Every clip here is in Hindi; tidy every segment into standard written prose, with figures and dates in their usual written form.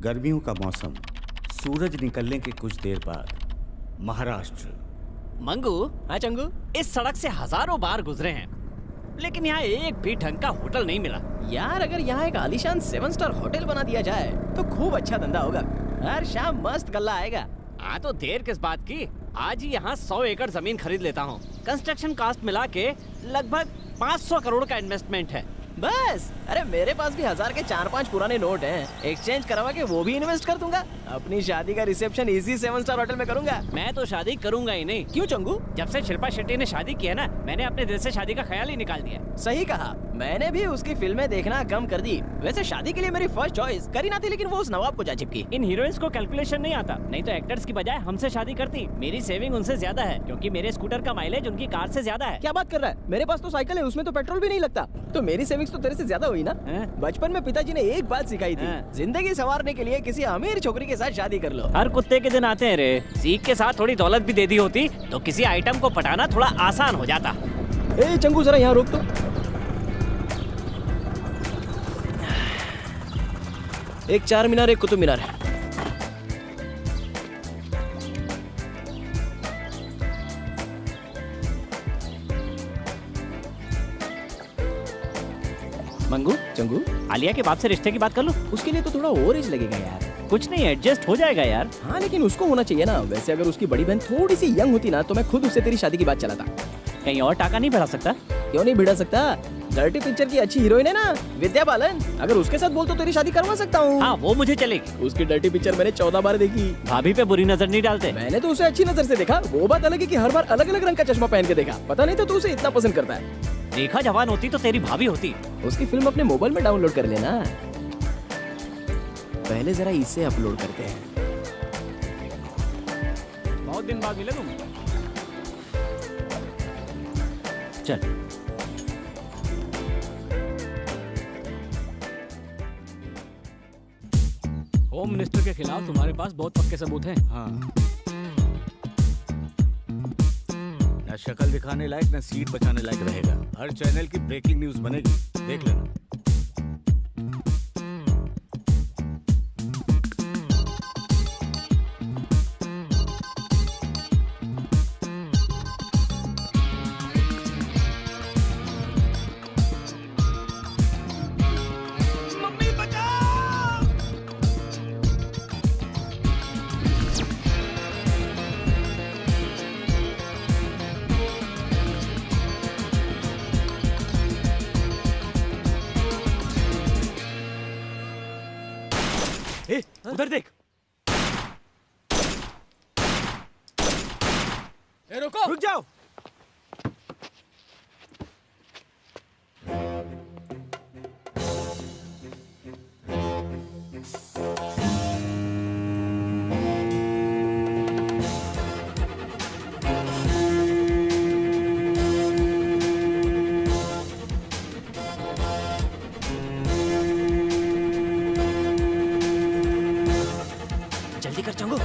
गर्मियों का मौसम, सूरज निकलने के कुछ देर बाद महाराष्ट्र। मंगू, हाँ चंगू, इस सड़क से हजारों बार गुजरे हैं, लेकिन यहाँ एक भी ढंग का होटल नहीं मिला। यार अगर यहाँ एक आलीशान 7 स्टार होटल बना दिया जाए तो खूब अच्छा धंधा होगा। हर शाम मस्त गल्ला आएगा। हाँ तो देर किस बात की, आज ही यहाँ 100 एकड़ जमीन खरीद लेता हूँ। कंस्ट्रक्शन कॉस्ट मिला के लगभग 500 करोड़ का इन्वेस्टमेंट है। बस, अरे मेरे पास भी 1000 के 4-5 पुराने नोट हैं, एक्सचेंज करवा के वो भी इन्वेस्ट कर दूंगा। अपनी शादी का रिसेप्शन इसी 7 स्टार होटल में करूंगा। मैं तो शादी करूंगा ही नहीं। क्यों चंगू? जब से शिल्पा शेट्टी ने शादी की है ना, मैंने अपने दिल से शादी का ख्याल ही निकाल दिया। सही कहा, मैंने भी उसकी फिल्में देखना कम कर दी। वैसे शादी के लिए मेरी फर्स्ट चॉइस करीना थी, लेकिन वो उस नवाब को जा चिपकी। इन हीरोइंस को कैलकुलेशन नहीं आता, नहीं तो एक्टर्स की बजाय हमसे शादी करती। मेरी सेविंग उनसे ज्यादा है, क्योंकि मेरे स्कूटर का माइलेज उनकी कार से ज्यादा है। क्या बात कर रहा है? मेरे पास तो साइकिल है, उसमें तो पेट्रोल भी नहीं लगता। तो मेरी सेविंग्स तो तेरे से ज्यादा हुई ना। बचपन में पिताजी ने एक बात सिखाई थी, जिंदगी संवारने के लिए किसी अमीर छोकरी के साथ शादी कर लो। हर कुत्ते के दिन आते हैं रे। सीख के साथ थोड़ी दौलत भी दे दी होती तो किसी आइटम को पटाना थोड़ा आसान हो जाता। ए चंगू, जरा यहाँ रोक तो। एक 4 मीनार, एक कुतुब मीनार है। मंगू, चंगू, आलिया के बाप से रिश्ते की बात कर लो। उसके लिए तो थोड़ा और एज लगेगा यार। कुछ नहीं, एडजस्ट हो जाएगा यार। हाँ लेकिन उसको होना चाहिए ना। वैसे अगर उसकी बड़ी बहन थोड़ी सी यंग होती ना तो मैं खुद उससे तेरी शादी की बात चलाता। कहीं और टाका नहीं बढ़ा सकता? क्यों नहीं भिड़ा सकता? डर्टी पिक्चर की अच्छी हीरोइन है ना, विद्या बालन। अगर उसके साथ बोल तो तेरी शादी करवा सकता हूँ। हाँ वो मुझे चलेगी। उसकी डर्टी पिक्चर मैंने 14 बार देखी। भाभी पे बुरी नजर नहीं डालते। मैंने तो उसे अच्छी नजर से देखा। वो बात अलग है कि हर बार अलग अलग रंग का चश्मा पहन के देखा। पता नहीं तो तू उसे इतना पसंद करता है। देखा जवान होती तो तेरी भाभी होती। उसकी फिल्म अपने मोबाइल में डाउनलोड कर लेना। पहले जरा इसे अपलोड करते हैं। बहुत दिन बाद मिले तुम। चल। होम मिनिस्टर के खिलाफ तुम्हारे पास बहुत पक्के सबूत हैं। हाँ, न शक्ल दिखाने लायक न सीट बचाने लायक रहेगा। हर चैनल की ब्रेकिंग न्यूज बनेगी, देख लेना। उधर देख। रुको, रुक जाओ। जल्दी कर चंगू।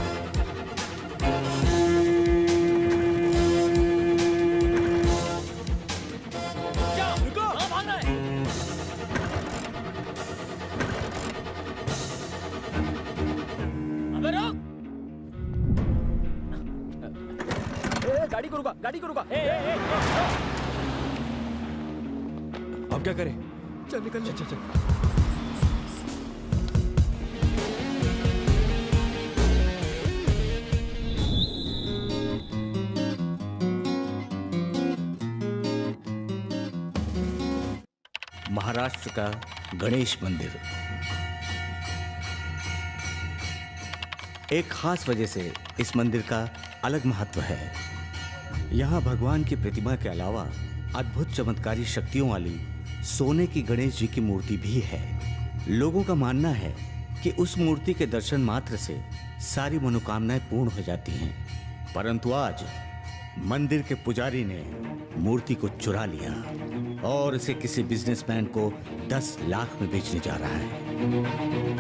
गाड़ी को रुका, गाड़ी को रुका। अब क्या करें? चल निकल, चल चल चल। महाराष्ट्र का गणेश मंदिर एक खास वजह से इस मंदिर का अलग महत्व है। यहाँ भगवान की प्रतिमा के अलावा अद्भुत चमत्कारी शक्तियों वाली सोने की गणेश जी की मूर्ति भी है। लोगों का मानना है कि उस मूर्ति के दर्शन मात्र से सारी मनोकामनाएं पूर्ण हो जाती हैं। परंतु आज मंदिर के पुजारी ने मूर्ति को चुरा लिया और इसे किसी बिजनेसमैन को 10 लाख में बेचने जा रहा है।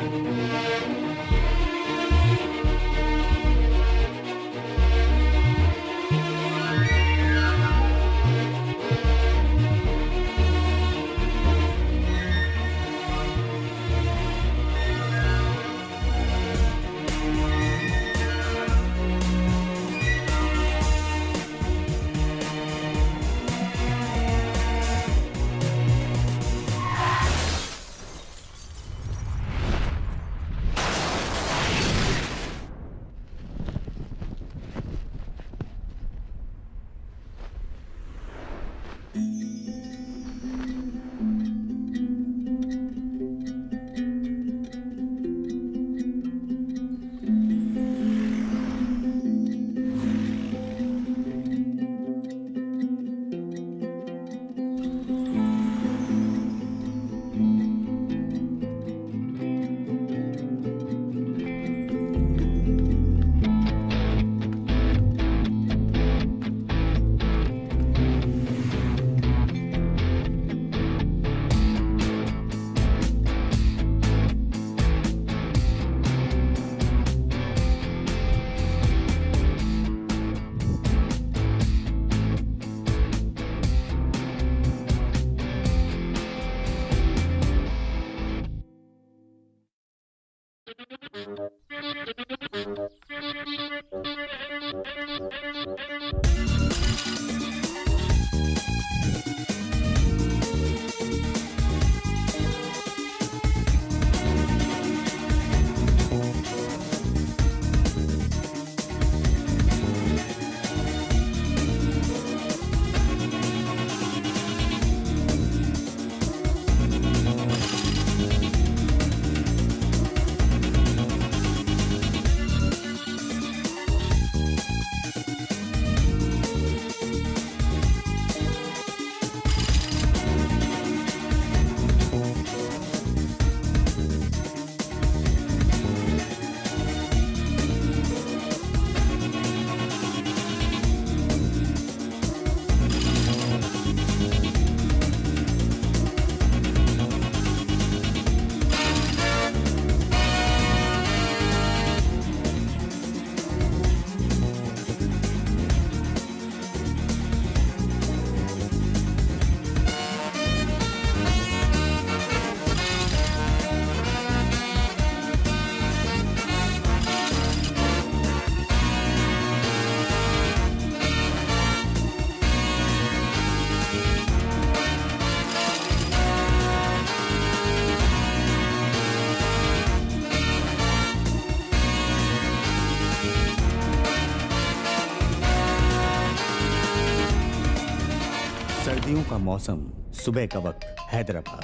सर्दियों का मौसम, सुबह का वक्त, हैदराबाद।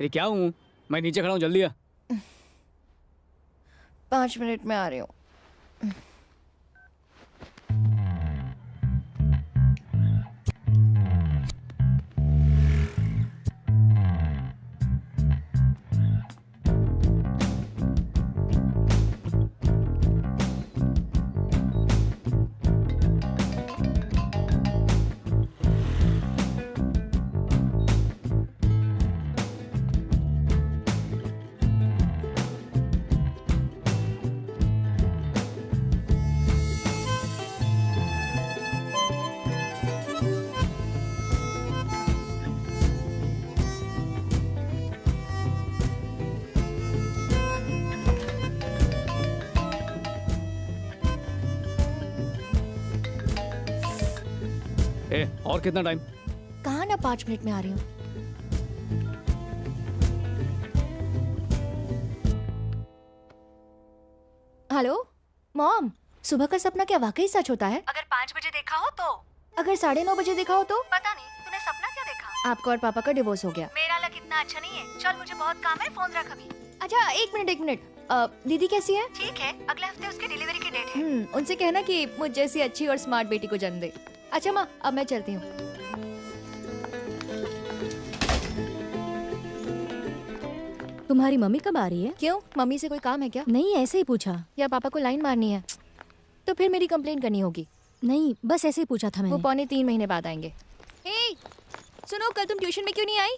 अरे क्या हूँ मैं नीचे खड़ा हूँ, जल्दी आ। 5 मिनट में आ रही हूँ। और कितना टाइम? कहा ना 5 मिनट में आ रही हूँ। हेलो मॉम, सुबह का सपना क्या वाकई सच होता है? अगर 5 बजे देखा हो तो? अगर 9:30 बजे देखा हो तो? पता नहीं, तूने सपना क्या देखा? आपका और पापा का डिवोर्स हो गया। मेरा लक इतना अच्छा नहीं है। चल मुझे बहुत काम है, फोन रख अभी। अच्छा एक मिनट। दीदी कैसी है? ठीक है, अगले हफ्ते उसकी डिलीवरी की डेट है। उनसे कहना कि मुझ जैसी अच्छी और स्मार्ट बेटी को जन्म दे। अच्छा माँ, अब मैं चलती हूँ। तुम्हारी मम्मी कब आ रही है? क्यों, मम्मी से कोई काम है क्या? नहीं, ऐसे ही पूछा। या पापा को लाइन मारनी है? तो फिर मेरी कंप्लेंट करनी होगी। नहीं, बस ऐसे ही पूछा था वो मैंने। 2.25 महीने बाद आएंगे। हे, सुनो, कल तुम ट्यूशन में क्यों नहीं आई?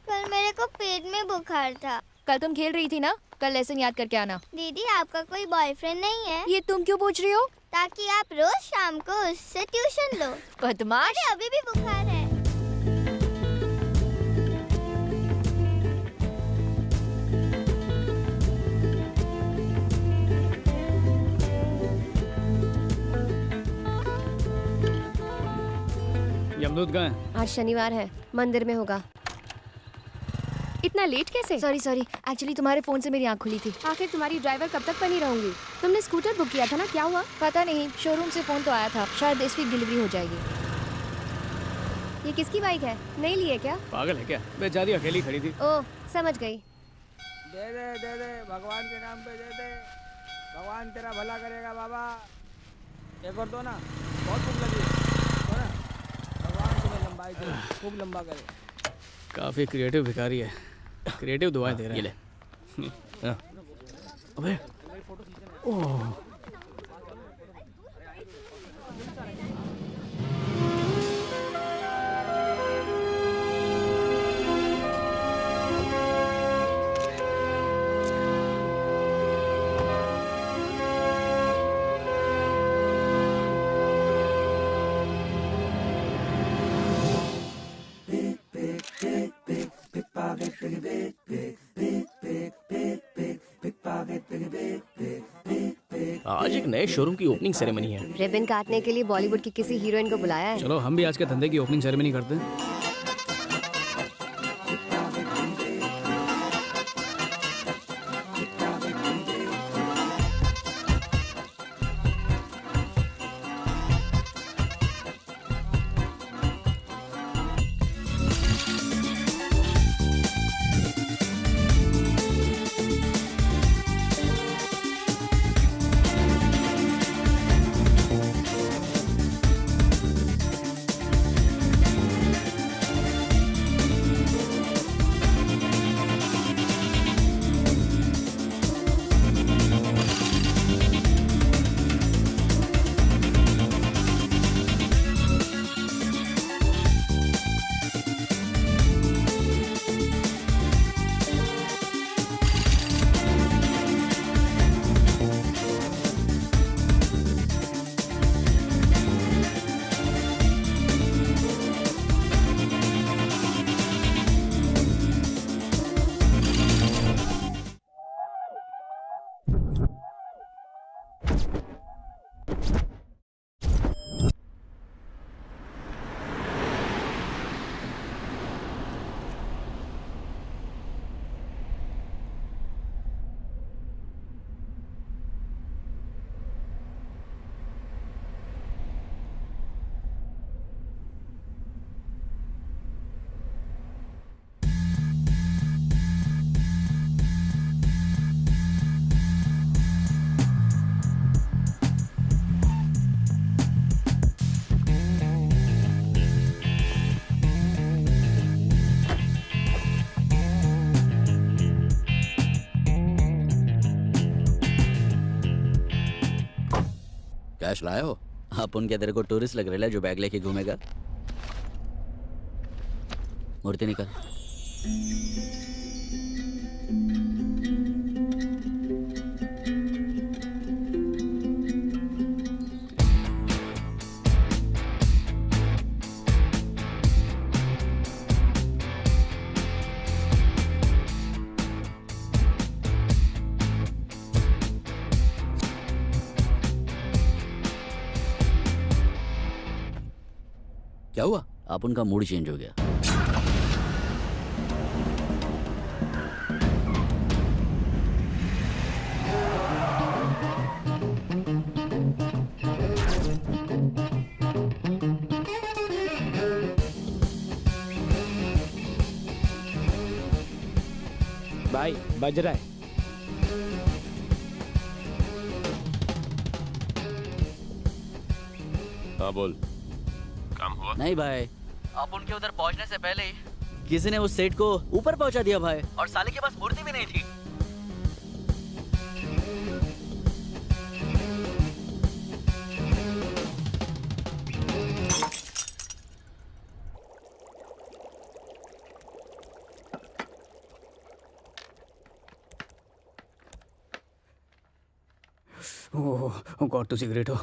कल मेरे को पेट में बुखार था। कल तुम खेल रही थी ना, कल लेसन याद करके आना। दीदी आपका कोई बॉयफ्रेंड नहीं है? ये तुम क्यों पूछ रही हो? ताकि आप रोज शाम को उससे ट्यूशन लो। बदमाश। अरे अभी भी बुखार है। यमदूत कहाँ है? आज शनिवार है, मंदिर में होगा। इतना लेट कैसे? सॉरी, एक्चुअली तुम्हारे फोन से मेरी आँख खुली थी। आखिर तुम्हारी ड्राइवर कब तक बनी रहूंगी? तुमने स्कूटर बुक किया था ना, क्या हुआ? पता नहीं, शोरूम से फोन तो आया था, शायद इस वीक डिलीवरी हो जाएगी। ये किसकी बाइक है? नहीं ली है क्या? पागल है क्या? बेचारी अकेली खड़ी थी। ओह, समझ गई। दे दे, भगवान के नाम पे दे दे। भगवान तेरा भला करेगा बाबा। एक और दो ना, बहुत भूख लगी है। दो ना, भगवान तुम्हें लंबाई दे, खूब लंबा करे। काफी क्रिएटिव भिखारी है, क्रिएटिव दुआएं दे रहा है। ये ले। अबे ओह, आज एक नए शोरूम की ओपनिंग सेरेमनी है। रिबन काटने के लिए बॉलीवुड की किसी हीरोइन को बुलाया है। चलो हम भी आज के धंधे की ओपनिंग सेरेमनी करते हैं। कैश लाए हो? अपन क्या तेरे को टूरिस्ट लग रहा है जो बैग लेके घूमेगा? मूर्ति निकल। क्या हुआ? अपन का मूड चेंज हो गया। भाई बज रहा है। हाँ बोल, काम हुआ? नहीं भाई, अपन के उधर पहुंचने से पहले ही किसी ने उस सेठ को ऊपर पहुंचा दिया भाई, और साले के पास मूर्ति भी नहीं थी। ओह गॉड, तो सिगरेट हो।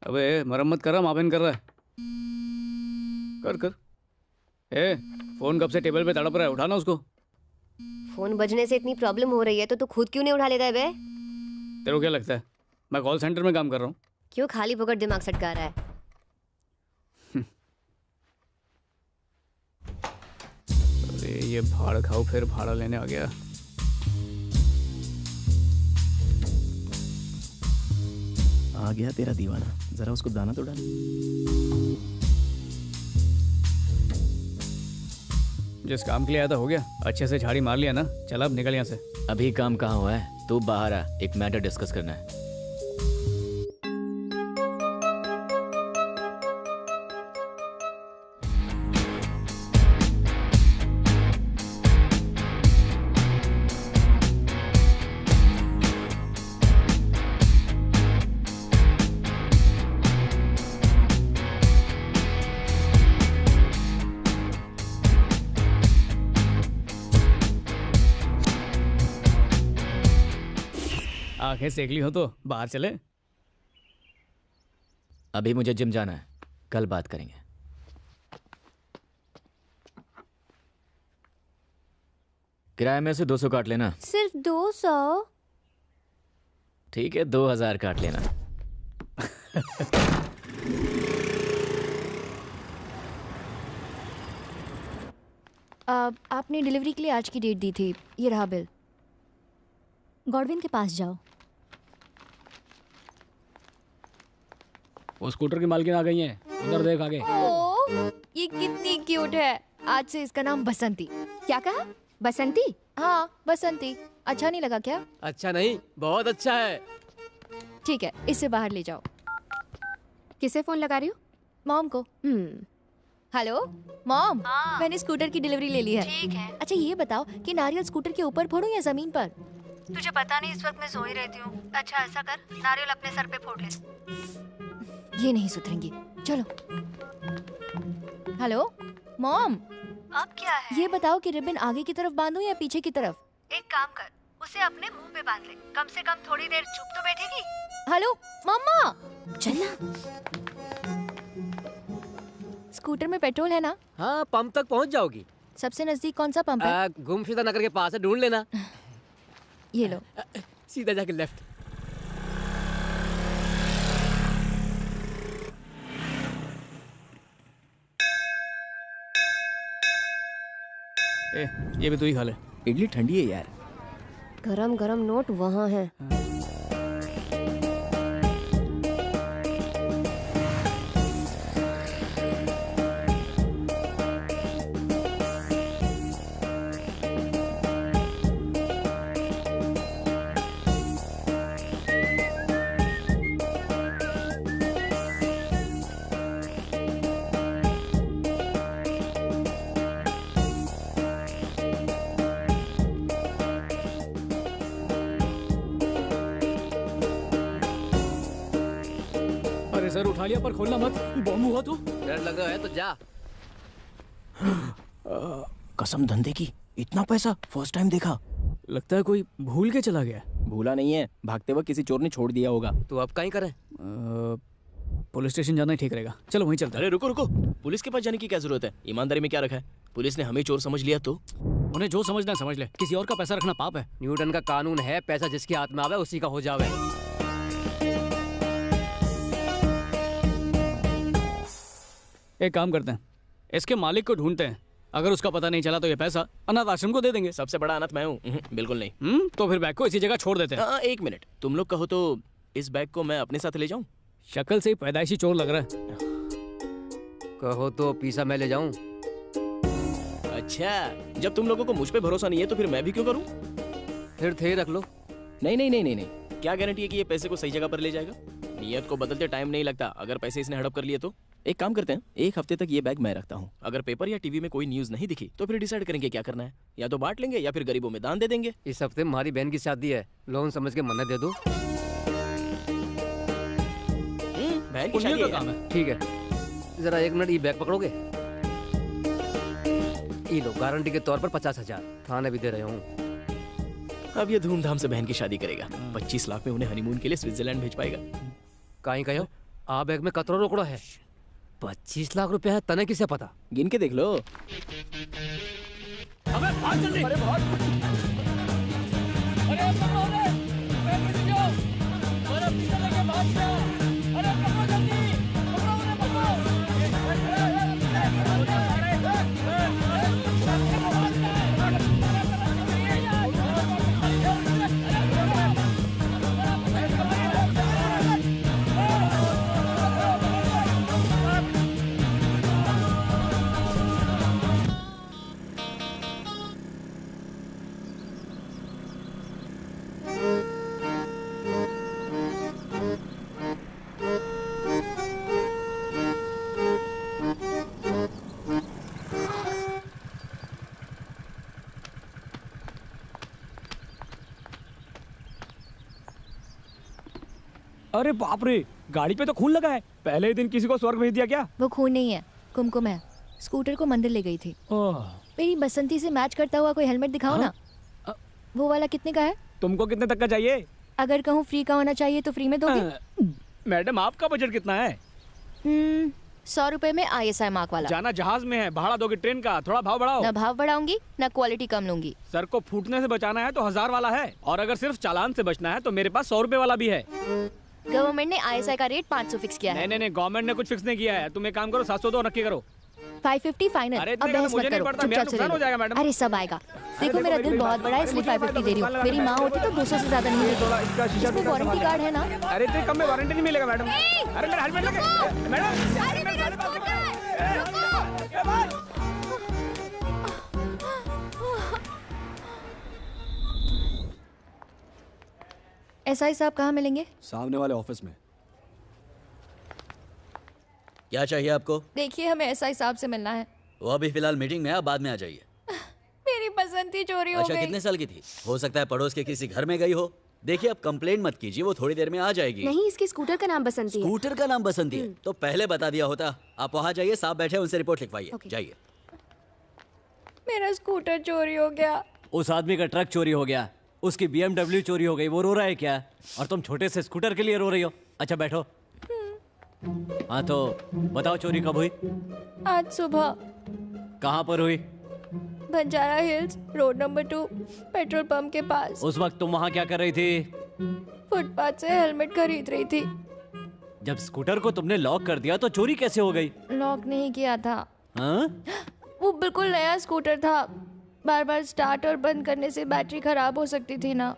अबे मरम्मत कर रहा, मापिन कर रहा है। कर कर। ए फोन कब से टेबल पे तड़प रहा है, उठाना उसको। फोन बजने से इतनी प्रॉब्लम हो रही है तो तू खुद क्यों नहीं उठा लेता है बे? तेरे को क्या लगता है मैं कॉल सेंटर में काम कर रहा हूँ? क्यों खाली फोकट दिमाग सटका रहा है? अरे ये भाड़ खाओ फिर भाड़ा लेने आ गया। आ गया तेरा दीवाना, जरा उसको दाना तो डाल। जिस काम के लिए आया था हो गया, अच्छे से झाड़ी मार लिया ना। चल अब निकल यहाँ से। अभी काम कहाँ हुआ है? तू बाहर आ, एक मैटर डिस्कस करना है। आंखें सेक ली हो तो बाहर चले। अभी मुझे जिम जाना है, कल बात करेंगे। किराए में से 200 काट लेना। सिर्फ 200? ठीक है, 2000 काट लेना। आपने डिलीवरी के लिए आज की डेट दी थी, ये रहा बिल। गॉडविन के पास जाओ। वो स्कूटर की मालकिन आ गई है, उधर देख आगे। ओह, ये कितनी क्यूट है। आज से इसका नाम बसंती। क्या कहा? बसंती? हाँ बसंती। अच्छा नहीं लगा क्या? अच्छा नहीं, बहुत अच्छा है। ठीक है, इससे बाहर ले जाओ। किसे फोन लगा रही हो? मॉम को। हेलो मॉम, मैंने स्कूटर की डिलीवरी ले ली है। ठीक है। अच्छा ये बताओ कि नारियल स्कूटर के ऊपर फोड़ूं या जमीन पर? तुझे पता नहीं इस वक्त मैं सो ही रहती हूँ। अच्छा ऐसा कर, नारियल अपने सर पे फोड़ ले। ये नहीं सुधरेंगी। चलो। हेलो मॉम, अब क्या है? ये बताओ कि रिबन आगे की तरफ बांधूं या पीछे की तरफ? एक काम कर, उसे अपने मुंह पे बांध ले। कम से कम थोड़ी देर चुप तो बैठेगी। हेलो मम्मा, चलना। स्कूटर में पेट्रोल है ना? हाँ, पंप तक पहुंच जाओगी। सबसे नजदीक कौन सा पंप है? गुमशुदा नगर के पास है, ढूंढ लेना। ये लो। सीधा जाके लेफ्ट। ए ये भी तू ही खा ले। इडली ठंडी है यार। गरम गरम नोट वहाँ है। अरे सर उठा लिया पर खोलना मत, बम हुआ तो। डर लगा है तो जा। कसम धंधे की, इतना पैसा फर्स्ट टाइम देखा। लगता है कोई भूल के चला गया। भूला नहीं है, भागते वक्त किसी चोर ने छोड़ दिया होगा। तो अब कहीं करें? पुलिस स्टेशन जाना ही ठीक रहेगा, चलो वहीं चलते हैं। अरे रुको रुको, पुलिस के पास जाने की क्या जरूरत है? ईमानदारी में क्या रखा है? पुलिस ने हमें चोर समझ लिया तो? उन्हें जो समझना है समझ ले, किसी और का पैसा रखना पाप है। न्यूटन का कानून है, पैसा जिसके हाथ में आवे उसी का हो जावे। एक काम करते हैं, इसके मालिक को ढूंढते हैं। अगर उसका पता नहीं चला तो ये पैसा अनाथ आश्रम को दे देंगे। सबसे बड़ा अनाथ मैं हूँ? बिल्कुल नहीं। तो फिर बैग को इसी जगह छोड़ देते हैं। एक मिनट, तुम लोग कहो तो इस बैग को मैं अपने साथ ले जाऊं? शक्ल से ही पैदाइशी चोर लग रहा है। कहो तो पीसा मैं ले जाऊं। अच्छा, जब तुम लोगों को मुझ पे भरोसा नहीं है तो फिर मैं भी क्यों करूं? फिर थे रख लो। नहीं नहीं नहीं नहीं नहीं, क्या गारंटी है कि ये पैसे को सही जगह पर ले जाएगा? नियत को बदलते टाइम नहीं लगता। अगर पैसे इसने हड़प कर लिए तो एक काम करते हैं, एक हफ्ते तक ये बैग मैं रखता हूँ। अगर पेपर या टीवी में कोई न्यूज नहीं दिखी तो फिर डिसाइड करेंगे क्या करना है। या तो बांट लेंगे या फिर गरीबों में दान दे देंगे। इस हफ्ते हमारी बहन की शादी है, लोन समझ के मन्नत दे दो। बहन की शादी काम है। ठीक है, जरा 1 मिनट ये बैग पकड़ोगे? ये लो, गारंटी के तौर पर 50,000 थाने भी दे रहे हूँ। अब ये धूमधाम से बहन की शादी करेगा। 25 लाख में उन्हें हनीमून के लिए स्विट्जरलैंड भेज पाएगा। कहीं कहो आ बैग में कतरो रोकड़ा है। 25 लाख रुपया है, तने किसे पता? गिन के देख लो। अरे बाप रे, गाड़ी पे तो खून लगा है। पहले ही दिन किसी को स्वर्ग भेज दिया क्या? वो खून नहीं है, कुमकुम है। स्कूटर को मंदिर ले गई थी। मेरी बसंती से मैच करता हुआ कोई हेलमेट दिखाओ ना। वो वाला कितने का है? तुमको कितने तक का चाहिए? अगर कहूँ फ्री का होना चाहिए तो फ्री में दोगे? मैडम आपका बजट कितना है? 100 रुपए में ISI मार्क वाला। जाना जहाज में है, भाड़ा दोगे ट्रेन का, थोड़ा भाव बढ़ाओ। ना भाव बढ़ाऊंगी ना क्वालिटी कम लूंगी। सर को फूटने से बचाना है तो 1000 वाला है, और अगर सिर्फ चालान से बचना है तो मेरे पास 100 रुपए वाला भी है। गवर्नमेंट ने ISI का रेट 500 फिक्स किया है। नहीं, गवर्नमेंट ने कुछ फिक्स नहीं किया है। तुम एक काम करो, 702 नक्की करो। 550 फाइनल। अरे अब बहस मत करो, चुपचाप से ले हो जाएगा लो। मैडम। अरे सब आएगा। देखो मेरा दिल बहुत बड़ा है इसलिए 550 दे रही हूँ। मेरी माँ होती तो 200 से ज्यादा नहीं देती। इसमें वारंटी कार्ड है ना? अरे तो कम में वारंटी नहीं मिलेगा मैडम। अरे मेरा हेलमेट लगे मैडम। SI साहब कहाँ मिलेंगे? सामने वाले ऑफिस में। क्या चाहिए आपको? देखिए हमें SI साहब से मिलना है। वो अभी फिलहाल मीटिंग में है, बाद में आ जाइए। मेरी बसंती चोरी हो अच्छा, गई। कितने साल की थी? हो सकता है पड़ोस के किसी घर में गई हो। देखिए, अब कंप्लेंट मत कीजिए, वो थोड़ी देर में आ जाएगी। नहीं, इसके स्कूटर का नाम बसंती है। स्कूटर का नाम बसंती है तो पहले बता दिया होता। आप वहाँ जाइए, साहब बैठे हैं, उनसे रिपोर्ट लिखवाइए। जाइए। मेरा स्कूटर चोरी हो गया। उस आदमी का ट्रक चोरी हो गया, उसकी BMW चोरी हो गई। वो रो रहा है क्या? और तुम छोटे से स्कूटर के लिए रो रही हो? अच्छा बैठो। हाँ तो बताओ, चोरी कब हुई? आज सुबह। कहाँ पर हुई? Banjara hills, road number 2, petrol pump के पास। उस वक्त तुम वहाँ क्या कर रही थी? फुटपाथ से हेलमेट खरीद रही थी। जब स्कूटर को तुमने लॉक कर दिया तो चोरी कैसे हो गई? लॉक नहीं किया था। हाँ? वो बिल्कुल नया स्कूटर था। बार बार स्टार्ट और बंद करने से बैटरी खराब हो सकती थी ना।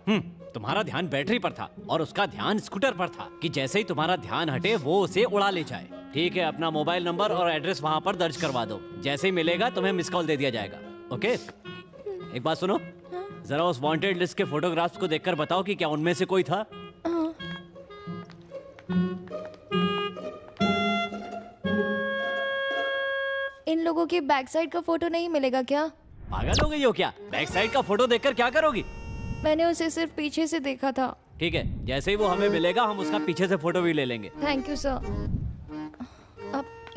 तुम्हारा ध्यान बैटरी पर था और उसका ध्यान स्कूटर पर था कि जैसे ही तुम्हारा ध्यान हटे वो उसे उड़ा ले जाए। ठीक है, अपना मोबाइल नंबर और एड्रेस वहाँ पर दर्ज करवा दो। जैसे ही मिलेगा तुम्हें मिस कॉल दे दिया जाएगा। ओके? एक बात सुनो, जरा उस वांटेड लिस्ट के फोटोग्राफ्स को देखकर बताओ कि क्या उनमें से कोई था। इन लोगों के बैक साइड का फोटो नहीं मिलेगा क्या? पागल हो गई हो क्या? बैक साइड का फोटो देखकर क्या करोगी? मैंने उसे सिर्फ पीछे से देखा था। ठीक है, जैसे ही वो हमें मिलेगा हम उसका पीछे से फोटो भी ले लेंगे। Thank you sir.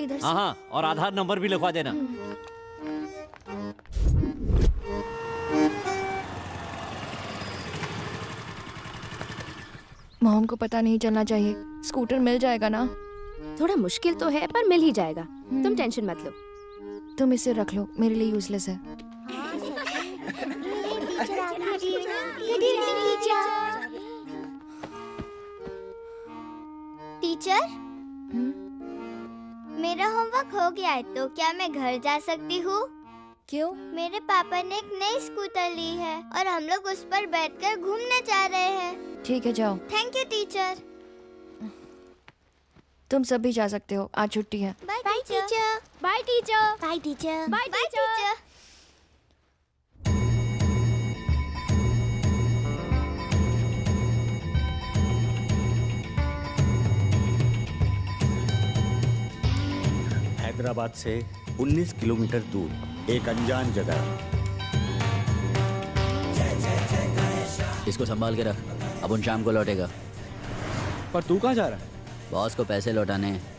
इधर से। हाँ हाँ, और आधार नंबर भी लिखवा देना। मॉम को पता नहीं चलना चाहिए। स्कूटर मिल जाएगा ना? थोड़ा मुश्किल तो है पर मिल ही जाएगा, तुम टेंशन मत लो। तुम इसे रख लो, मेरे लिए यूजलेस है। टीचर, मेरा होमवर्क हो गया है तो क्या मैं घर जा सकती हूँ? क्यों? मेरे पापा ने एक नई स्कूटर ली है और हम लोग उस पर बैठकर घूमने जा रहे हैं। ठीक है, जाओ। Thank you teacher. तुम सब भी जा सकते हो, आज छुट्टी है। Bye teacher. Bye teacher. Bye teacher. Bye teacher. Hyderabad से 19 किलोमीटर दूर एक अनजान जगह। इसको संभाल के रख, अब उन शाम को लौटेगा। पर तू कहाँ जा रहा है? बॉस को पैसे लौटाने हैं।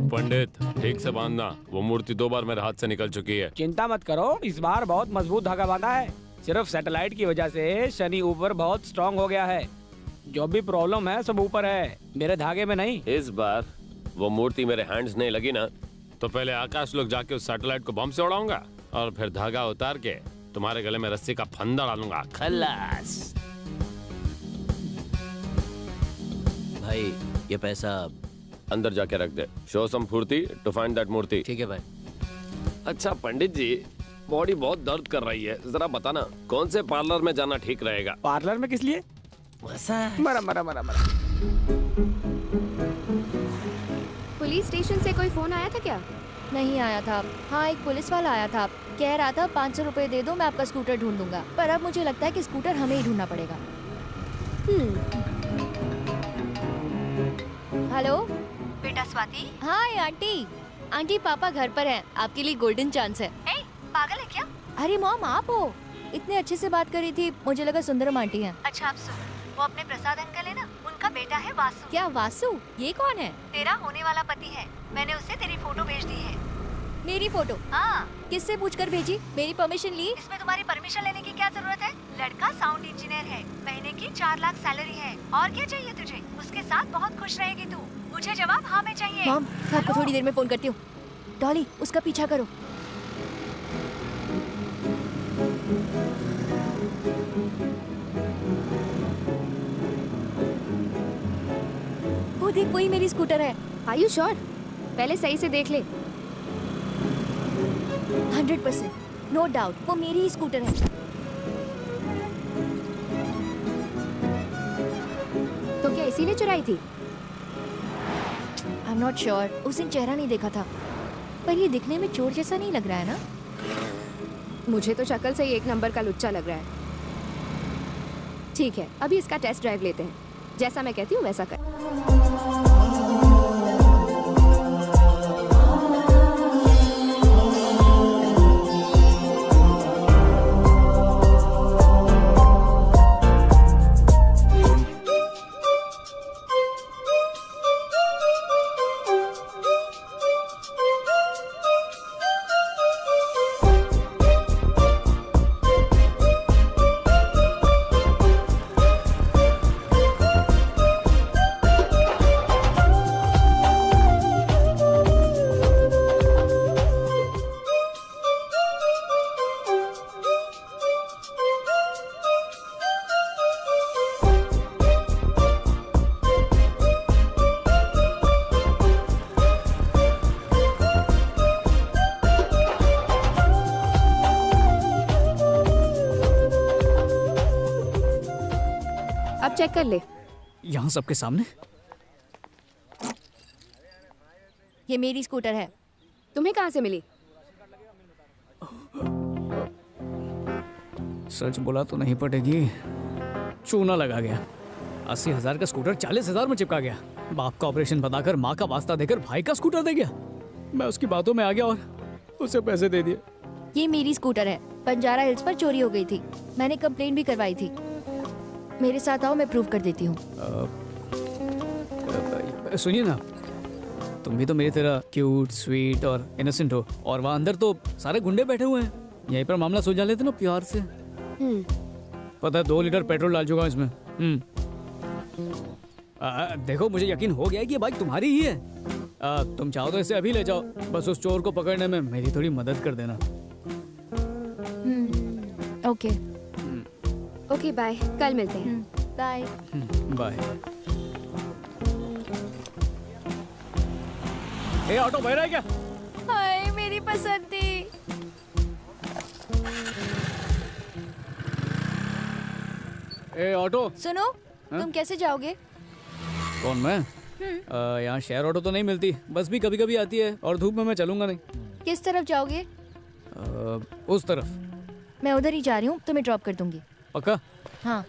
पंडित ठीक से बांधना, वो मूर्ति 2 बार मेरे हाथ से निकल चुकी है। चिंता मत करो, इस बार बहुत मजबूत धागा बांधा है। सिर्फ सैटेलाइट की वजह से शनि ऊपर बहुत स्ट्रांग हो गया है। जो भी प्रॉब्लम है सब ऊपर है, मेरे धागे में नहीं। इस बार वो मूर्ति मेरे हैंड्स नहीं लगी ना, तो पहले आकाश लोग जाके उस सैटेलाइट को बम से उड़ाऊंगा और फिर धागा उतार के तुम्हारे गले में रस्सी का फंदा डालूंगा। खलास। भाई ये पैसा अंदर जाके रख दे। शो सम फुर्ती टू फाइंड दैट मूर्ति। ठीक है भाई। अच्छा पंडित जी, बॉडी बहुत दर्द कर रही है, जरा बताना कौन से पार्लर में जाना ठीक रहेगा? पार्लर में किस लिए? मरा मरा मरा मरा। पुलिस स्टेशन से कोई फोन आया था क्या? नहीं आया था। हाँ, एक पुलिस वाला आया था, कह रहा था 500 रुपए दे दो, मैं आपका स्कूटर ढूंढ दूंगा। पर अब मुझे लगता है कि स्कूटर हमें ही ढूंढना पड़ेगा। हेलो बेटा स्वाति। Hi aunty. आंटी पापा घर पर हैं, आपके लिए गोल्डन चांस है। ए, पागल है क्या? अरे मॉम, आप हो? इतने अच्छे से बात करी थी, मुझे लगा सुंदरम आंटी हैं। अच्छा आप सुन, वो अपने प्रसाद अंकल है ना, उनका बेटा है वासु। क्या वासु? ये कौन है? तेरा होने वाला पति है। मैंने उससे तेरी फोटो भेज दी है। मेरी फोटो? हाँ। किससे पूछकर भेजी? मेरी परमिशन ली? इसमें तुम्हारी परमिशन लेने की क्या जरूरत है? लड़का साउंड इंजीनियर है, महीने की 4 लाख सैलरी है। और क्या चाहिए तुझे? उसके साथ बहुत खुश रहेगी तू। मुझे जवाब हाँ में चाहिए। मॉम, मैं आपको थोड़ी देर में फोन करती हूँ। डॉली, उसका पीछा करो। वो देख, वही मेरी स्कूटर है। Are you sure? पहले सही से देख ले। 100%, नो डाउट, वो मेरी ही स्कूटर है। तो क्या इसी ने चुराई थी? आई एम नॉट श्योर, उस दिन चेहरा नहीं देखा था, पर ये दिखने में चोर जैसा नहीं लग रहा है ना? मुझे तो शक्ल से ही एक नंबर का लुच्चा लग रहा है। ठीक है, अभी इसका टेस्ट ड्राइव लेते हैं। जैसा मैं कहती हूँ वैसा कर। चेक कर ले। यहाँ सबके सामने? ये मेरी स्कूटर है। तुम्हें कहाँ से मिली? सच बोला तो नहीं पटेगी, चूना लगा गया। 80,000 का स्कूटर 40,000 में चिपका गया। बाप का ऑपरेशन बताकर माँ का वास्ता देकर भाई का स्कूटर दे गया। मैं उसकी बातों में आ गया और उसे पैसे दे दिए। ये मेरी स्कूटर है, बंजारा हिल्स पर चोरी हो गई थी। मैंने कंप्लेंट भी करवाई थी। मेरे साथ आओ, मैं प्रूव कर देती हूँ। सुनिए ना, तुम भी तो मेरी तरह क्यूट, स्वीट और इनोसेंट हो, और वहाँ अंदर तो सारे गुंडे बैठे हुए हैं। यहीं पर मामला सुलझा लेते ना प्यार से। पता है 2 लीटर पेट्रोल डाल चुका हूँ इसमें। देखो, मुझे यकीन हो गया है कि ये बाइक तुम्हारी ही है। तुम चाहो तो इसे अभी ले जाओ, बस उस चोर को पकड़ने में मेरी थोड़ी मदद कर देना। ओके ओके बाय, कल मिलते हैं। बाय। बाय। ए ऑटो भर रहा है क्या? हाय मेरी पसंदी। ए ऑटो सुनो, तुम कैसे जाओगे? कौन, मैं? यहाँ शेयर ऑटो तो नहीं मिलती, बस भी कभी कभी आती है, और धूप में मैं चलूंगा नहीं। किस तरफ जाओगे? उस तरफ। मैं उधर ही जा रही हूँ, तुम्हें ड्रॉप कर दूंगी। पक्का? हाँ।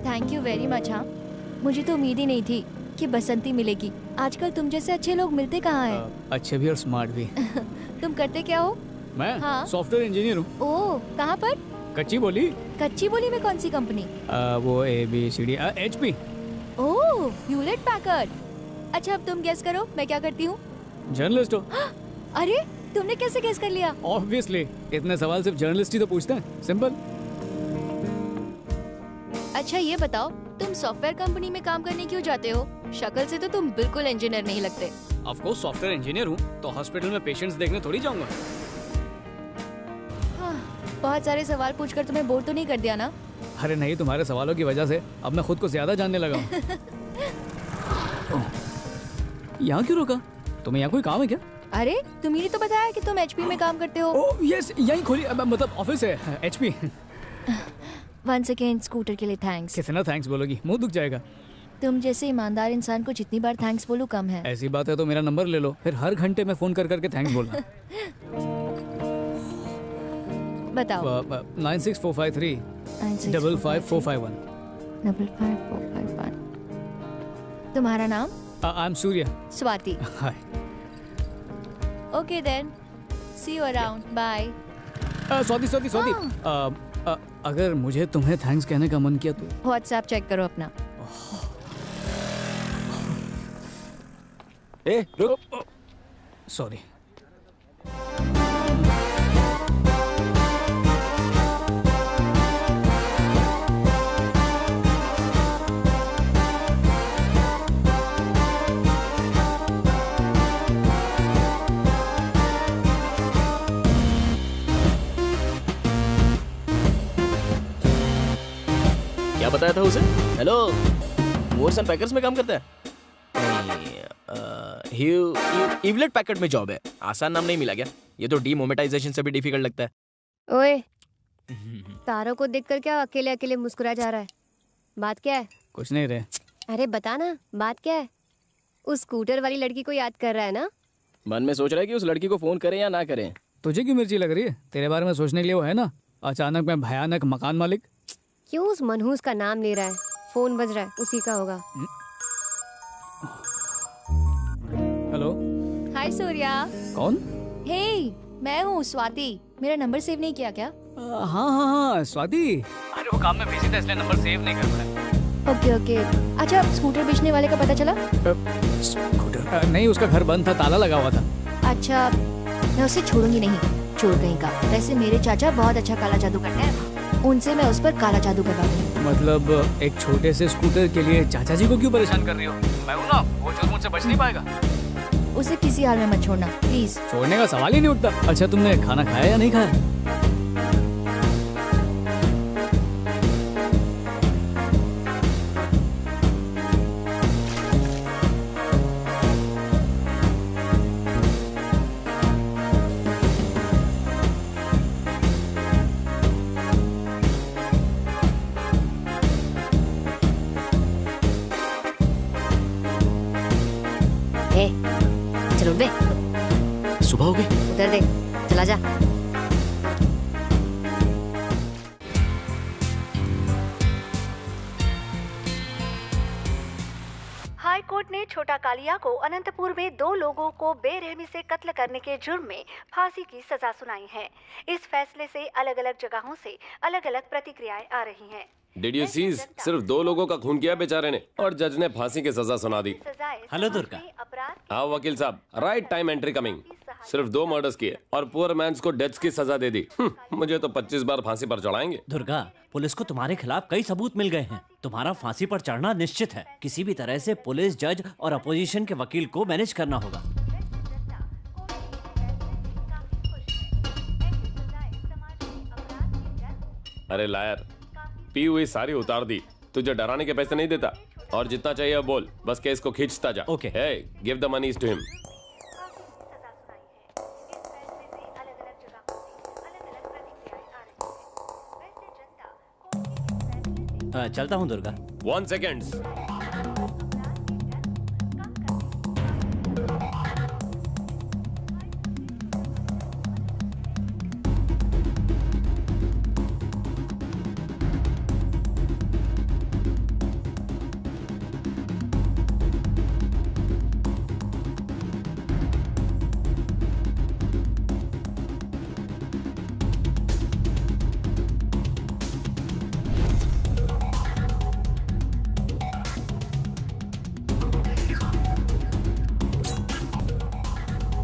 Thank you very much. हाँ, मुझे तो उम्मीद ही नहीं थी कि बसंती मिलेगी। आजकल तुम जैसे अच्छे लोग मिलते कहाँ हैं? अच्छे भी और स्मार्ट भी। तुम करते क्या हो? मैं हाँ। सॉफ्टवेयर इंजीनियर हूँ। ओह, कहाँ पर? कच्ची बोली। कच्ची बोली में कौन सी कंपनी? वो ABCD HP। ओह, ह्यूलेट पैकर्ड। अच्छा, अब तुम गेस करो मैं क्या करती हूँ? जर्नलिस्ट हो। अरे, तुमने कैसे गेस कर लिया? ऑब्वियसली, इतने सवाल सिर्फ जर्नलिस्ट ही तो पूछते हैं। सिंपल। अच्छा ये बताओ, तुम सॉफ्टवेयर कंपनी में काम करने क्यों जाते हो? शक्ल से तो तुम बिल्कुल इंजीनियर नहीं लगते। ऑफ कोर्स सॉफ्टवेयर इंजीनियर हूँ, तो हॉस्पिटल में पेशेंट्स देखने थोड़ी जाऊंगा। बहुत सारे सवाल पूछकर तुम्हें बोर तो नहीं कर दिया ना? अरे नहीं, तुम्हारे सवालों की वजह से अब मैं खुद को ज्यादा जानने लगा हूँ। यहाँ क्यों रोका? तुम्हें यहाँ कोई काम है क्या? अरे, तुम्ही ने तो बताया कि तुम HP में काम करते हो। ओह यस, यहीं खोली, मतलब ऑफिस है HP। वंस अगेन स्कूटर के लिए थैंक्स। कितना थैंक्स बोलोगी? मुंह दुख जाएगा। तुम जैसे ईमानदार इंसान को जितनी बार थैंक्स बोलूं कम है। ऐसी बात है तो मेरा नंबर ले लो, फिर हर घंटे में फोन कर करके थैंक्स बोलना। बताओ। 96453 55451। 55451। तुम्हारा नाम? I am Surya. Swati. Hi. Okay then, see you around. Bye. Swati, अगर मुझे तुम्हें थैंक्स कहने का मन किया तो व्हाट्सएप चेक करो अपना। ए रुक। सॉरी। क्या बताया था उसे? हेलो, मोर्स एंड पैकर्स में काम करता है? ह्यूलेट पैकर्ड में जॉब है। आसान नाम नहीं मिला क्या? ये तो डीमोनेटाइजेशन से भी डिफिकल्ट लगता है। ओए, तारों को देखकर क्या अकेले अकेले मुस्कुरा जा रहा है? बात क्या है? कुछ नहीं रे। अरे बता ना, बात क्या है? उस स्कूटर वाली लड़की को याद कर रहा है ना? मन में सोच रहा है कि उस लड़की को फोन करें या ना करें। तुझे क्यों मिर्ची लग रही है? तेरे बारे में सोचने के लिए वो है ना। अचानक मैं भयानक मकान मालिक। क्यों उस मनहूस का नाम ले रहा है? फोन बज रहा है, उसी का होगा। हेलो। हाय सूर्या। कौन? हे, मैं हूँ स्वाति। मेरा नंबर सेव नहीं किया क्या? हाँ स्वाति। अरे वो काम में बिजी था इसलिए नंबर सेव नहीं कर पाया। ओके। अच्छा, स्कूटर बेचने वाले का पता चला? स्कूटर? नहीं, उसका घर बंद था, ताला लगा हुआ था। अच्छा, मैं उसे छोड़ूंगी नहीं, चोर कहीं का। वैसे मेरे चाचा बहुत अच्छा काला जादू करते हैं, उनसे मैं उस पर काला जादू करवा दूंगी। मतलब एक छोटे से स्कूटर के लिए चाचा जी को क्यों परेशान कर रही हो? मैं हूं ना, वो चोर मुझसे बच नहीं पाएगा। उसे किसी हाल में मत छोड़ना प्लीज। छोड़ने का सवाल ही नहीं उठता। अच्छा, तुमने खाना खाया या नहीं खाया? चलो बे, सुबह हो गई। उधर देख, चला जा। हाय कोर्ट ने छोटा कालिया को अनंतपुर में 2 लोगों को बेरहमी से कत्ल करने के जुर्म में फांसी की सजा सुनाई है। इस फैसले से अलग-अलग जगहों से अलग-अलग प्रतिक्रियाएं आ रही हैं। Did you see? सिर्फ 2 लोगों का खून किया बेचारे ने और जज ने फांसी की सजा सुना दी। हेलो दुर्गा। हाँ वकील साहब, राइट टाइम एंट्री कमिंग। सिर्फ 2 मर्डर्स किए और पुअर मैन्स को डेथ की सजा दे दी। मुझे तो 25 बार फांसी पर चढ़ाएंगे। दुर्गा, पुलिस को तुम्हारे खिलाफ कई सबूत मिल गए हैं। तुम्हारा फांसी पर चढ़ना निश्चित है। किसी भी तरह से पुलिस, जज और अपोजिशन के वकील को मैनेज करना होगा। अरे लायर, पी हुई सारी उतार दी। तुझे डराने के पैसे नहीं देता और जितना चाहिए बोल, बस केस को खींचता जा। Okay. Hey, give the moneys to him. चलता हूँ दुर्गा। 1 सेकेंड्स।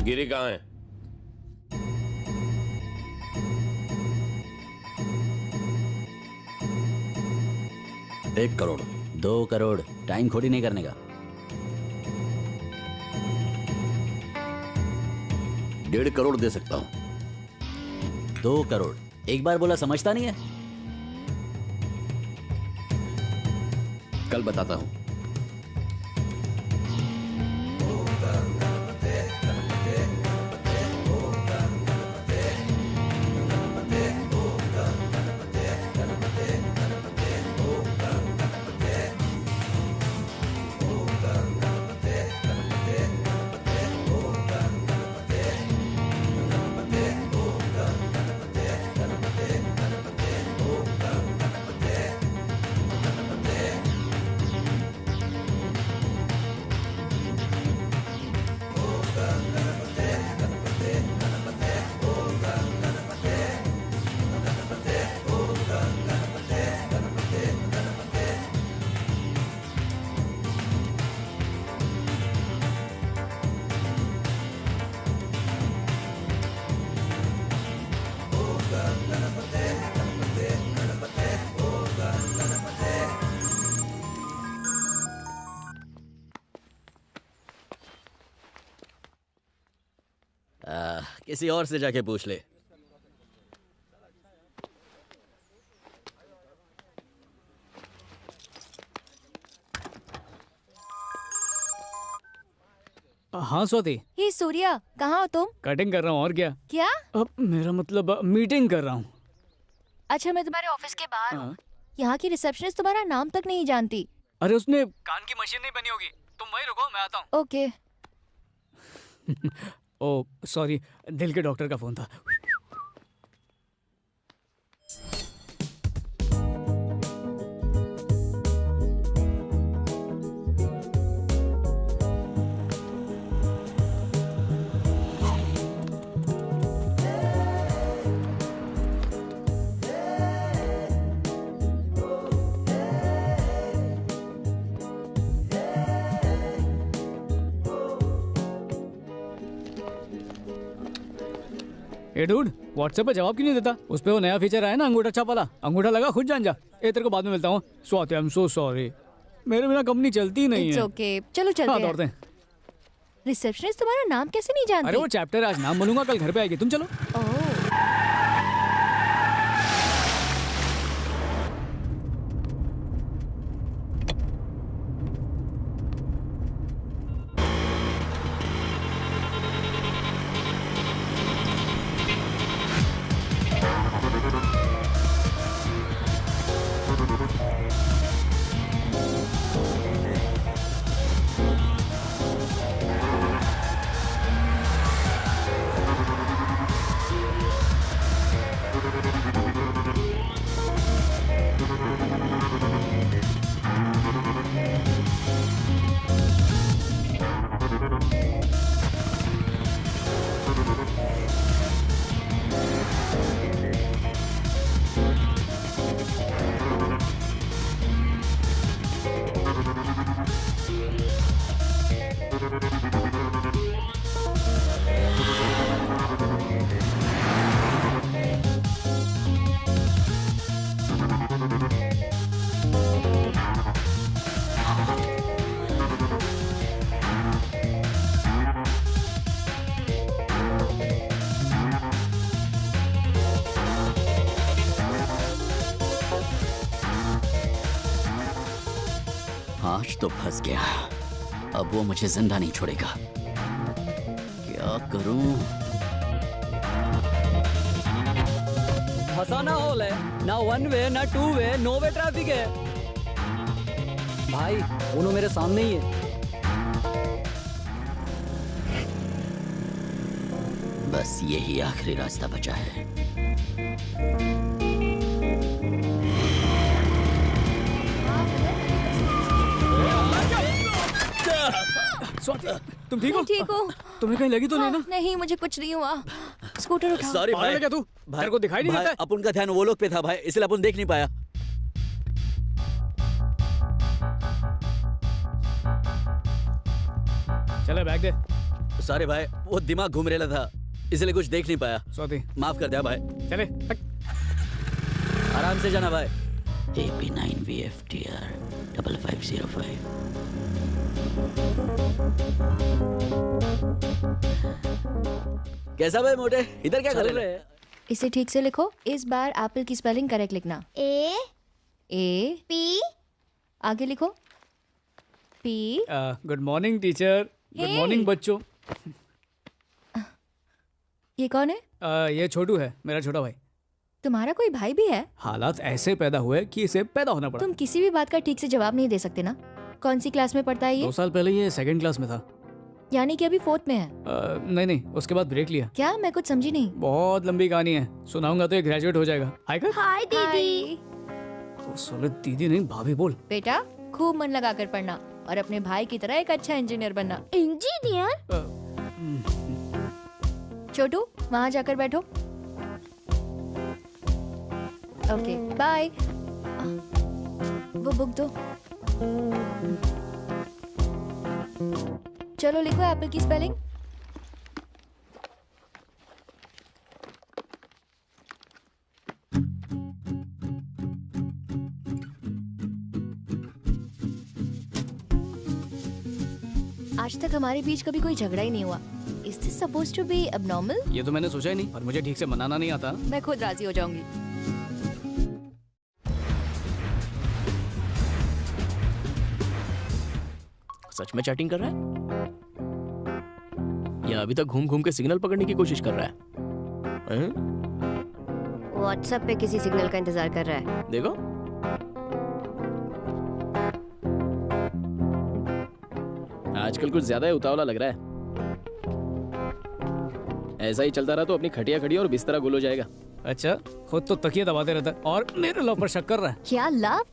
गिरी कहाँ है? एक करोड़, 2 करोड़, टाइम खोटी नहीं करने का। 1.5 करोड़ दे सकता हूं। 2 करोड़, एक बार बोला समझता नहीं है। कल बताता हूं। किसी और से जाके पूछ ले। हाँ स्वाति। हे सूर्या, कहाँ हो तुम? कटिंग कर रहा हूँ और क्या। क्या? अब मेरा मतलब मीटिंग कर रहा हूँ। अच्छा, मैं तुम्हारे ऑफिस के बाहर हूँ। यहाँ की रिसेप्शनिस्ट तुम्हारा नाम तक नहीं जानती। अरे उसने कान की मशीन नहीं बनी होगी। तुम वहीं रुको, मैं आता हूँ। ओके। ओ सॉरी, दिल के डॉक्टर का फोन था। ए डूड, व्हाट्सएप पे जवाब क्यों नहीं देता? उस पे वो नया फीचर आया ना, अंगूठा छाप वाला। अंगूठा लगा, खुद जान जा। ए तेरे को बाद में मिलता हूँ। Swati, I am so sorry, मेरे बिना कंपनी चलती ही नहीं है। इट्स ओके, चलो चलते हैं। दौड़ते हैं। रिसेप्शनिस्ट तुम्हारा नाम कैसे नहीं जानती? अरे वो चैप्टर आज नाम बोलूंगा, कल घर पे आएगी। तुम चलो। आज तो फंस गया। अब वो मुझे जिंदा नहीं छोड़ेगा। क्या करूं? फंसाना हॉल है, ना वन वे ना two way, no way traffic है। भाई उन्हों मेरे सामने ही है। बस यही आखिरी रास्ता बचा है। स्वाति, तुम ठीक हो? ठीक हो? तुम्हें कहीं लगी तो नहीं ना? नहीं, मुझे कुछ नहीं हुआ। स्कूटर उठाओ। सॉरी पागल है भाई। क्या तू? तेरे को दिखाई नहीं भाई, देता? अपन का ध्यान वो लोग पे था भाई, इसलिए अपन देख नहीं पाया। चले बैग दे। सॉरी भाई, वो दिमाग घूम रहा था, इसलिए कुछ देख नहीं पाया। स्वाति माफ कर दिया भाई। चले। आराम से जाना भाई। AP9VFTR 5505। कैसा भाई मोटे, इधर क्या कर रहे हैं? इसे ठीक से लिखो। इस बार एप्पल की स्पेलिंग करेक्ट लिखना। ए पी आगे लिखो। P. Good morning teacher. Good morning बच्चों। ये कौन है? ये छोटू है, मेरा छोटा भाई। तुम्हारा कोई भाई भी है? हालात ऐसे पैदा हुए कि इसे पैदा होना पड़ा। तुम किसी भी बात का ठीक से जवाब नहीं दे सकते ना। कौन सी क्लास में पढ़ता है ये? 2 साल पहले ये 2nd क्लास में था। यानी कि अभी 4th में है। नहीं, उसके बाद ब्रेक लिया। क्या? मैं कुछ समझी नहीं। बहुत लंबी कहानी है, सुनाऊंगा तो ये ग्रेजुएट हो जाएगा। हाय कर। हाय दीदी। सोले दीदी नहीं, भाभी बोल। बेटा खूब मन लगा कर पढ़ना और अपने भाई की तरह एक अच्छा इंजीनियर बनना। इंजीनियर? छोटू वहाँ जाकर बैठो। Okay bye. वो बुक दो। चलो लिखो एप्पल की स्पेलिंग। आज तक हमारे बीच कभी कोई झगड़ा ही नहीं हुआ। Is this supposed to be abnormal? ये तो मैंने सोचा ही नहीं, और मुझे ठीक से मनाना नहीं आता। मैं खुद राजी हो जाऊंगी। सच में चैटिंग कर रहा है या अभी तक घूम घूम के सिग्नल पकड़ने की कोशिश कर रहा है? व्हाट्सएप पे किसी सिग्नल का इंतजार कर रहा है। देखो आजकल कुछ ज्यादा ही उतावला लग रहा है। ऐसा ही चलता रहा तो अपनी खटिया खड़ी और बिस्तरा गुल हो जाएगा। अच्छा, खुद तो तकिया दबाते रहता है और मेरे लव पर शक कर रहा है। क्या लव?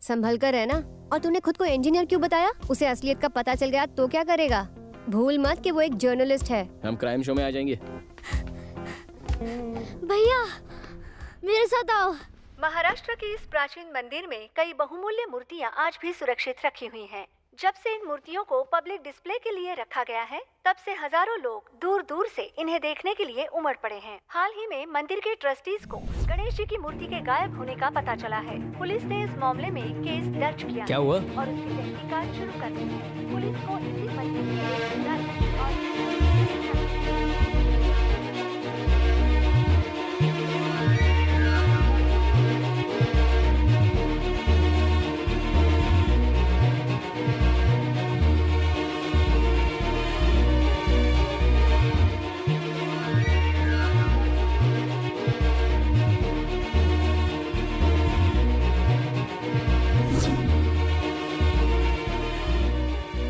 संभल कर रहना। और तूने खुद को इंजीनियर क्यों बताया? उसे असलियत का पता चल गया तो क्या करेगा? भूल मत कि वो एक जर्नलिस्ट है। हम क्राइम शो में आ जाएंगे। भैया मेरे साथ आओ। महाराष्ट्र के इस प्राचीन मंदिर में कई बहुमूल्य मूर्तियां आज भी सुरक्षित रखी हुई हैं। जब से इन मूर्तियों को पब्लिक डिस्प्ले के लिए रखा गया है, तब से हजारों लोग दूर दूर से इन्हें देखने के लिए उमड़ पड़े हैं। हाल ही में मंदिर के ट्रस्टीज को गणेश जी की मूर्ति के गायब होने का पता चला है। पुलिस ने इस मामले में केस दर्ज किया। क्या हुआ? और उसकी तहकीकात शुरू कर दी है। पुलिस को इसी मंदिर के दर्ज और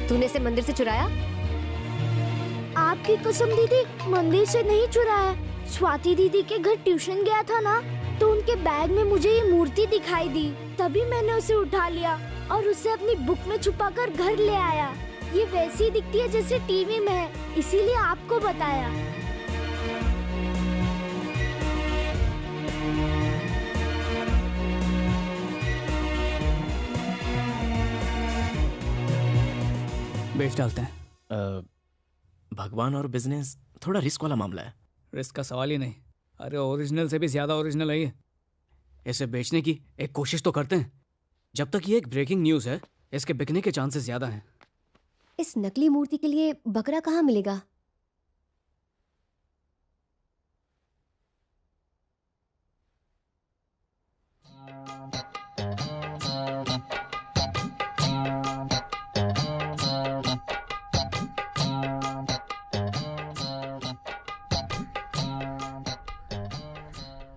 तूने इसे मंदिर से चुराया? आपकी कसम दीदी, मंदिर से नहीं चुराया। स्वाति दीदी के घर ट्यूशन गया था ना, तो उनके बैग में मुझे ये मूर्ति दिखाई दी। तभी मैंने उसे उठा लिया और उसे अपनी बुक में छुपाकर घर ले आया। ये वैसी दिखती है जैसे टीवी में है, इसीलिए आपको बताया। बेच डालते हैं। भगवान और बिजनेस थोड़ा रिस्क वाला मामला है। रिस्क का सवाल ही नहीं। अरे ओरिजिनल से भी ज्यादा ओरिजिनल है ये। इसे बेचने की एक कोशिश तो करते हैं। जब तक ये एक ब्रेकिंग न्यूज़ है, इसके बिकने के चांसेस ज्यादा हैं। इस नकली मूर्ति के लिए बकरा कहाँ मिलेगा?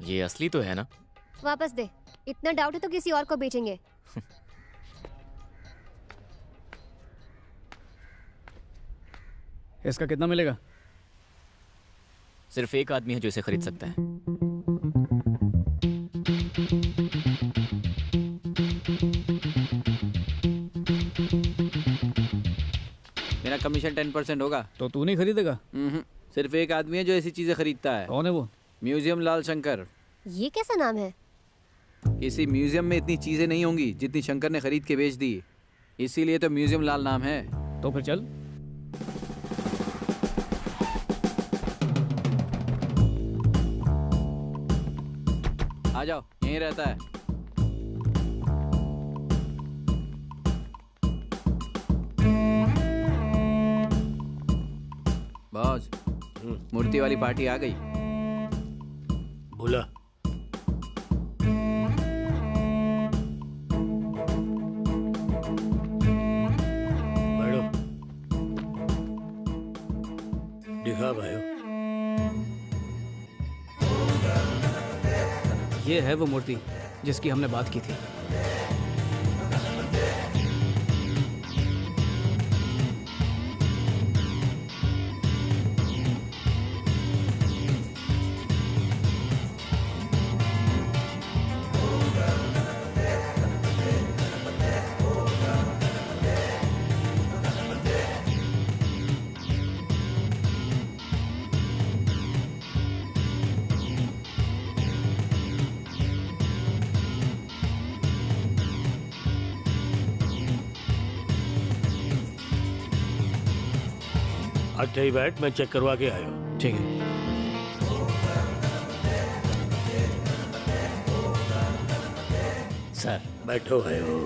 ये असली तो है ना? वापस दे। इतना डाउट है तो किसी और को बेचेंगे। इसका कितना मिलेगा? सिर्फ एक आदमी है जो इसे खरीद सकता है। मेरा कमीशन 10% होगा। तो तू नहीं खरीदेगा? सिर्फ एक आदमी है जो ऐसी चीजें खरीदता है। कौन है वो? म्यूजियम लाल शंकर। ये कैसा नाम है? किसी म्यूजियम में इतनी चीजें नहीं होंगी जितनी शंकर ने खरीद के बेच दी, इसीलिए तो म्यूजियम लाल नाम है। तो फिर चल। आ जाओ, यहीं रहता है। बॉस, मूर्ति वाली पार्टी आ गई। बोला बैठो, दिखा भाइयों। ये है वो मूर्ति जिसकी हमने बात की थी। अच्छा ही बैठ, मैं चेक करवा के आया। ठीक है। सर बैठो भाइयों,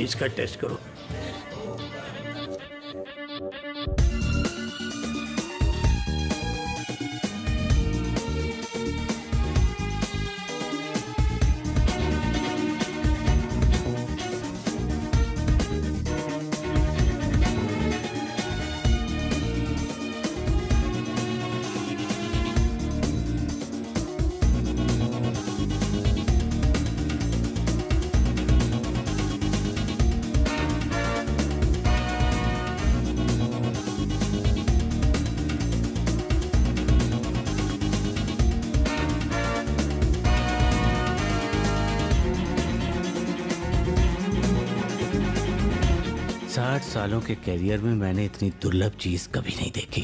इसका टेस्ट करो। सालों के कैरियर में मैंने इतनी दुर्लभ चीज कभी नहीं देखी।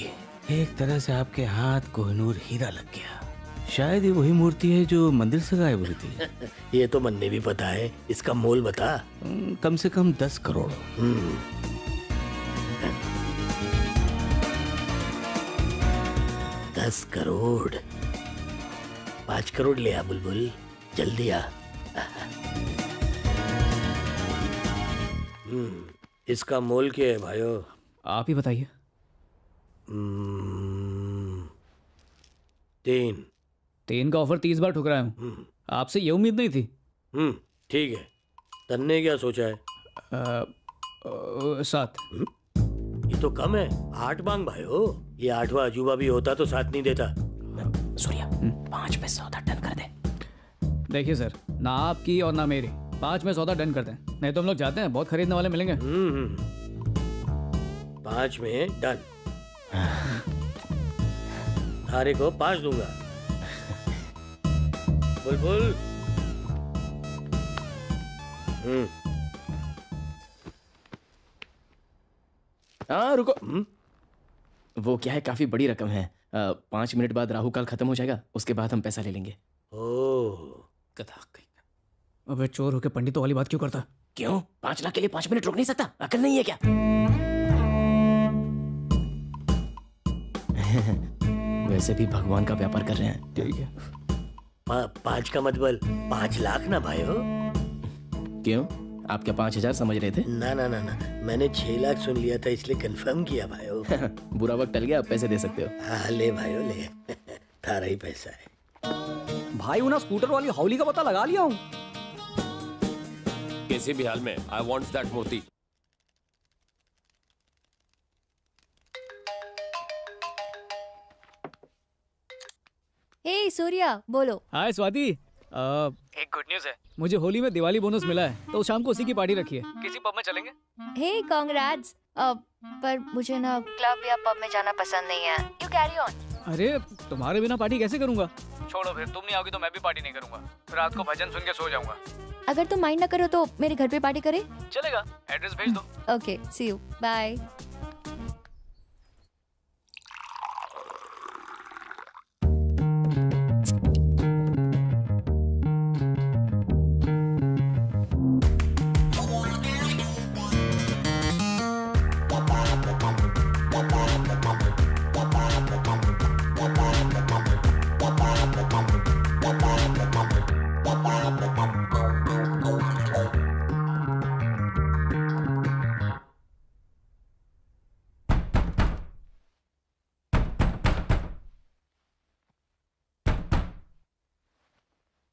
एक तरह से आपके हाथ कोहिनूर हीरा लग गया। शायद ये वही मूर्ति है जो मंदिर से गायब हुई थी। ये तो मन्ने भी पता है। इसका मोल बता। कम से कम 10 करोड़। 10 करोड़। 5 करोड़ ले आ बुलबुल, जल्दी आ। इसका मोल क्या है भाइयों? आप ही बताइए। 3 का ऑफर 30 बार ठुकराया हूँ। आपसे ये उम्मीद नहीं थी। ठीक है, तन्ने क्या सोचा है? 7। ये तो कम है। 8 मांग भाइयों। ये 8वां अजूबा भी होता तो साथ नहीं देता। सूर्या 5 में सौदा डन कर दे। देखिए सर, ना आपकी और ना मेरी, 5 में सौदा डन करते हैं, नहीं तो हम लोग जाते हैं, बहुत खरीदने वाले मिलेंगे। 5 में डन। थारे को 5 दूंगा। बुलबुल। हाँ रुको। वो क्या है, काफी बड़ी रकम है। 5 मिनट बाद राहु काल खत्म हो जाएगा, उसके बाद हम पैसा ले लेंगे। ओह, अबे चोर होके पंडितों वाली बात क्यों करता? क्यों? 5 लाख के लिए 5 मिनट रुक नहीं सकता? अकल नहीं है क्या? वैसे भी भगवान का व्यापार कर रहे हैं। ठीक है। 5 का मतलब 5 लाख ना भाइयों। क्यों, आप क्या 5000 समझ रहे थे? ना ना ना ना, मैंने 6 लाख सुन लिया था, इसलिए कंफर्म किया भाइयों। बुरा वक्त टल गया, अब पैसे दे सकते हो। हाँ ले भाइयों ले। थारा ही पैसा है भाई। उन्हें स्कूटर वाली हौली का पता लगा लिया हूँ। किसी भी हाल में आई वांट दैट मोती। हे सूर्या, बोलो। हाय स्वाति। एक गुड न्यूज़ है, मुझे होली में दिवाली बोनस मिला है, तो शाम को उसी की पार्टी रखी है। किसी पब में चलेंगे? हे कांग्रेट्स। पर मुझे ना क्लब या पब में जाना पसंद नहीं है। You carry on. अरे तुम्हारे बिना पार्टी कैसे करूंगा? छोड़ो, फिर तुम नहीं आओगी तो मैं भी पार्टी नहीं करूंगा। रात को भजन सुन के सो जाऊंगा। अगर तुम माइंड ना करो तो मेरे घर पे पार्टी करें? चलेगा, एड्रेस भेज दो। Okay, see you, bye.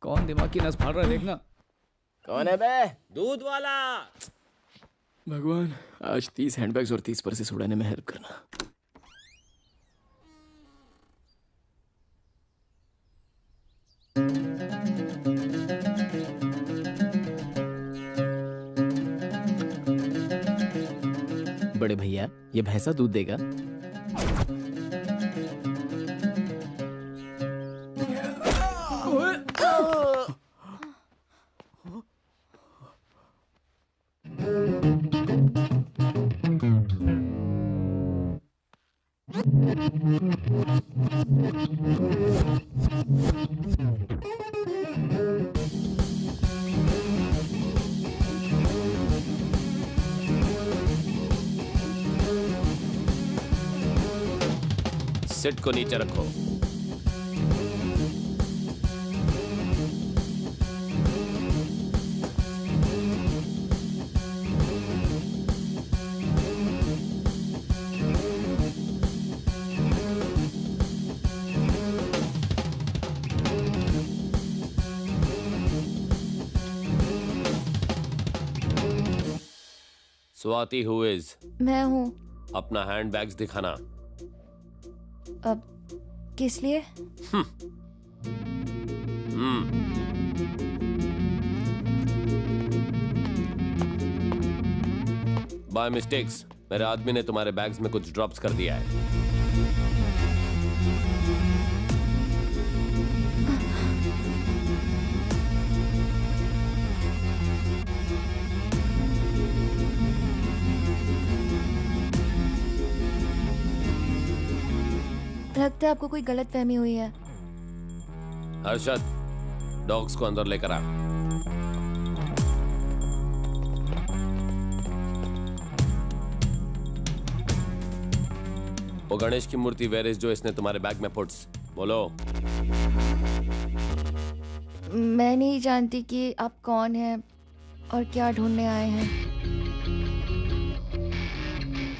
कौन दिमाग की नस फाड़ रहा है देखना। कौन है बे? दूध वाला। भगवान, आज 30 हैंडबैग्स और 30 पर्सेस उड़ाने में हेल्प करना। बड़े भैया, ये भैंसा दूध देगा? सिट को नीचे रखो। Swati who is? मैं हूँ। अपना हैंड बैग्स दिखाना। अब किस लिए? बाय मिस्टेक्स मेरे आदमी ने तुम्हारे बैग्स में कुछ ड्रॉप्स कर दिया है। लगता है आपको कोई गलतफहमी हुई है। हर्षद, डॉग्स को अंदर लेकर आ। वो गणेश की मूर्ति वेयर इज जो इसने तुम्हारे बैग में पुट्स? बोलो। मैं नहीं जानती कि आप कौन हैं और क्या ढूंढने आए हैं।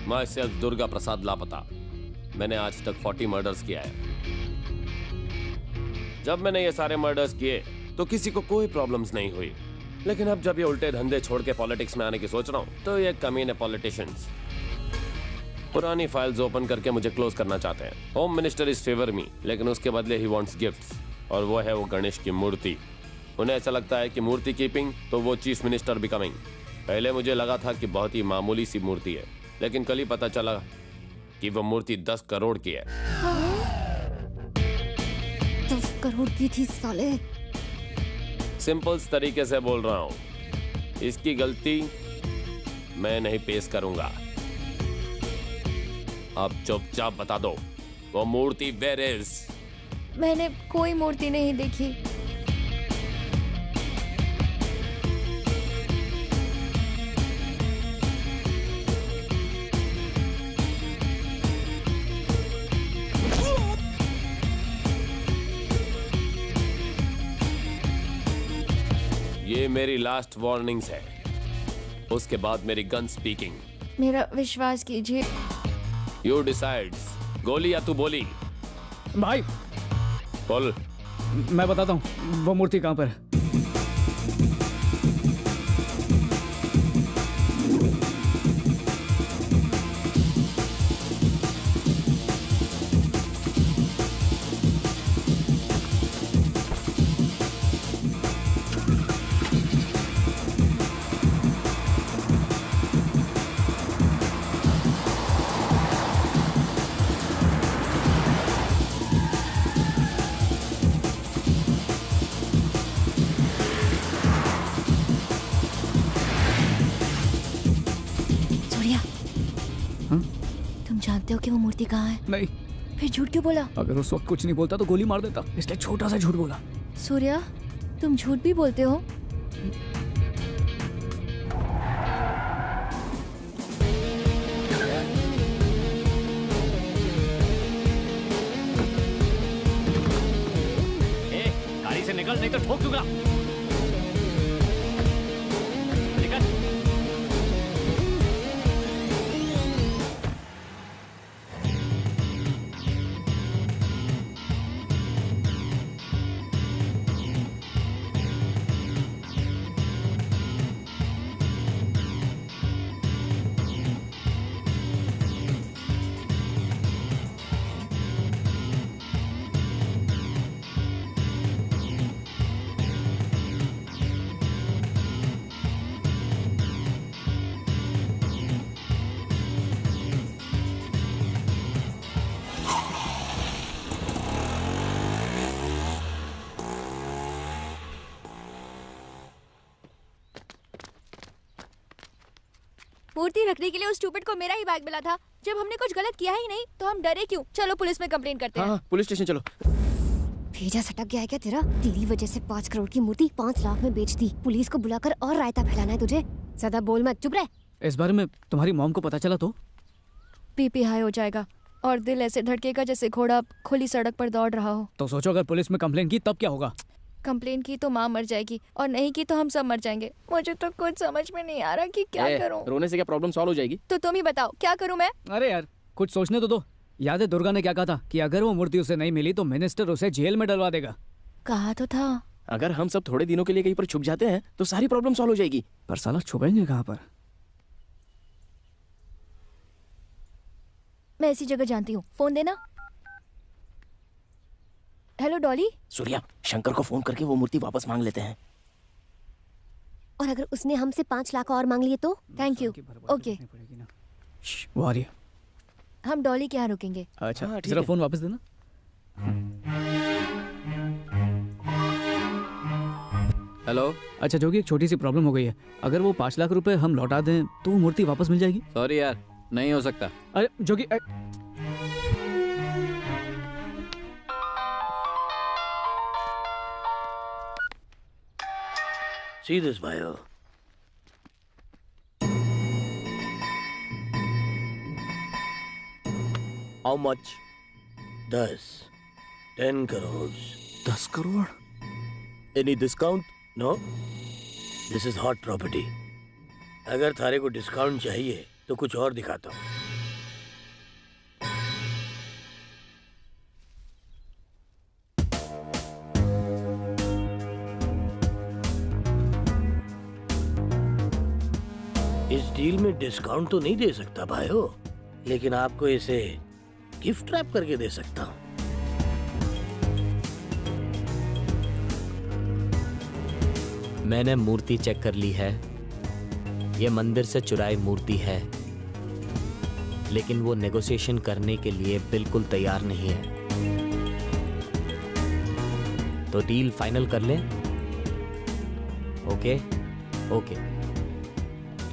माय सेल्फ दुर्गा प्रसाद लापता। मैंने आज तक 40 मर्डर्स किया है। जब मैंने ये सारे मर्डर्स किए तो किसी को कोई प्रॉब्लम्स नहीं हुई, लेकिन अब जब ये उल्टे धंधे छोड़ के पॉलिटिक्स में आने की सोच रहा हूँ तो ये कमीने पॉलिटिशियंस पुरानी फाइल्स ओपन करके मुझे क्लोज करना चाहते हैं। होम मिनिस्टर इज फेवर मी, लेकिन उसके बदले ही वांट्स गिफ्ट्स, और वो है वो गणेश की मूर्ति। उन्हें ऐसा लगता है कि मूर्ति कीपिंग तो वो चीफ मिनिस्टर बिकमिंग। पहले मुझे लगा था कि बहुत ही मामूली सी मूर्ति है, लेकिन कल ही पता चला कि वो मूर्ति 10 करोड़ की है। 10 करोड़ की थी साले। सिंपल तरीके से बोल रहा हूँ, इसकी गलती मैं नहीं पेश करूंगा। अब चुपचाप बता दो वो मूर्ति वेयर इज? मैंने कोई मूर्ति नहीं देखी। ये मेरी लास्ट वार्निंग्स है, उसके बाद मेरी गन स्पीकिंग। मेरा विश्वास कीजिए। यू डिसाइड्स, गोली या तू बोली? भाई बोल। मैं बताता हूँ वो मूर्ति कहाँ पर है। जानते हो कि वो मूर्ति कहाँ है? नहीं, फिर झूठ क्यों बोला? अगर उस वक्त कुछ नहीं बोलता तो गोली मार देता, इसलिए छोटा सा झूठ बोला। सूर्या, तुम झूठ भी बोलते हो? गाड़ी से निकल, नहीं तो ठोक दूंगा। निकल। मूर्ति रखने के लिए उस स्टूपिड को मेरा ही बैग मिला था। जब हमने कुछ गलत किया ही नहीं तो हम डरे क्यों? चलो पुलिस में कंप्लेन करते हैं। हाँ, पुलिस स्टेशन चलो। भेजा सटक गया है क्या तेरा? तेरी वजह से 5 करोड़ की मूर्ति 5 लाख में बेच दी। पुलिस को बुलाकर और रायता फैलाना है तुझे? ज्यादा बोल मत, चुप रह। इस बारे में तुम्हारी मॉम को पता चला तो? बीपी हाई हो जाएगा और दिल ऐसे धड़केगा जैसे घोड़ा खुली सड़क पर दौड़ रहा हो। तो सोचो अगर पुलिस में कंप्लेन की तब क्या होगा? कंप्लेन की तो माँ मर जाएगी और नहीं की तो हम सब मर जाएंगे। मुझे तो कुछ समझ में नहीं आ रहा कि क्या करूं। रोने से क्या प्रॉब्लम सॉल्व हो जाएगी? तो तुम ही बताओ क्या करूं मैं? अरे यार कुछ सोचने तो दो। याद है दुर्गा ने क्या कहा था कि अगर वो मूर्ति उसे नहीं मिली तो मिनिस्टर उसे जेल में डलवा देगा। कहा तो था। अगर हम सब थोड़े दिनों के लिए कहीं पर छुप जाते हैं तो सारी प्रॉब्लम सॉल्व हो जाएगी। पर साला छुपेंगे कहाँ पर? मैं ऐसी जगह जानती हूँ, फोन देना। हेलो डॉली। सूर्या, शंकर को फोन करके वो मूर्ति वापस मांग लेते हैं। और अगर उसने हमसे 5 लाख और मांग लिए तो? Thank you. ओके, वो आ रही है। हम डॉली के यहाँ रुकेंगे। अच्छा हाँ, ठीक जरा है। फोन वापस देना। हेलो। अच्छा जोगी, एक छोटी सी प्रॉब्लम हो गई है। अगर वो 5 लाख रुपए हम लौटा दें तो वो मूर्ति वापस मिल जाएगी? सॉरी यार, नहीं हो सकता। अरे जोगी See this bio. How much? 10 crores. 10 crore? Any discount? No? This is hot property. अगर थारे को डिस्काउंट चाहिए तो कुछ और दिखाता हूँ। इस डील में डिस्काउंट तो नहीं दे सकता भाइयों, लेकिन आपको इसे गिफ्ट रैप करके दे सकता हूँ। मैंने मूर्ति चेक कर ली है। ये मंदिर से चुराई मूर्ति है, लेकिन वो नेगोशिएशन करने के लिए बिल्कुल तैयार नहीं है। तो डील फाइनल कर लें? Okay okay.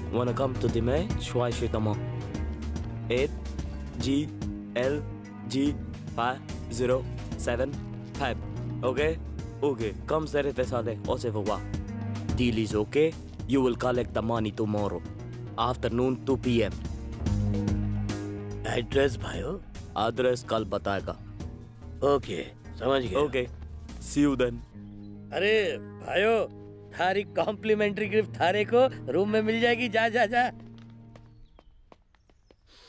Wanna come to the match? Why should I come? 8GLG5075. Okay? Okay. Come set it aside. Ose va. Deal is okay. You will collect the money tomorrow. Afternoon 2 PM. Address भाइयों? Address कल बताएगा। ओके, समझ गया। Okay. See you then. अरे भाइयों, थारी कॉम्प्लीमेंट्री गिफ्ट थारे को रूम में मिल जाएगी। जा जा जा।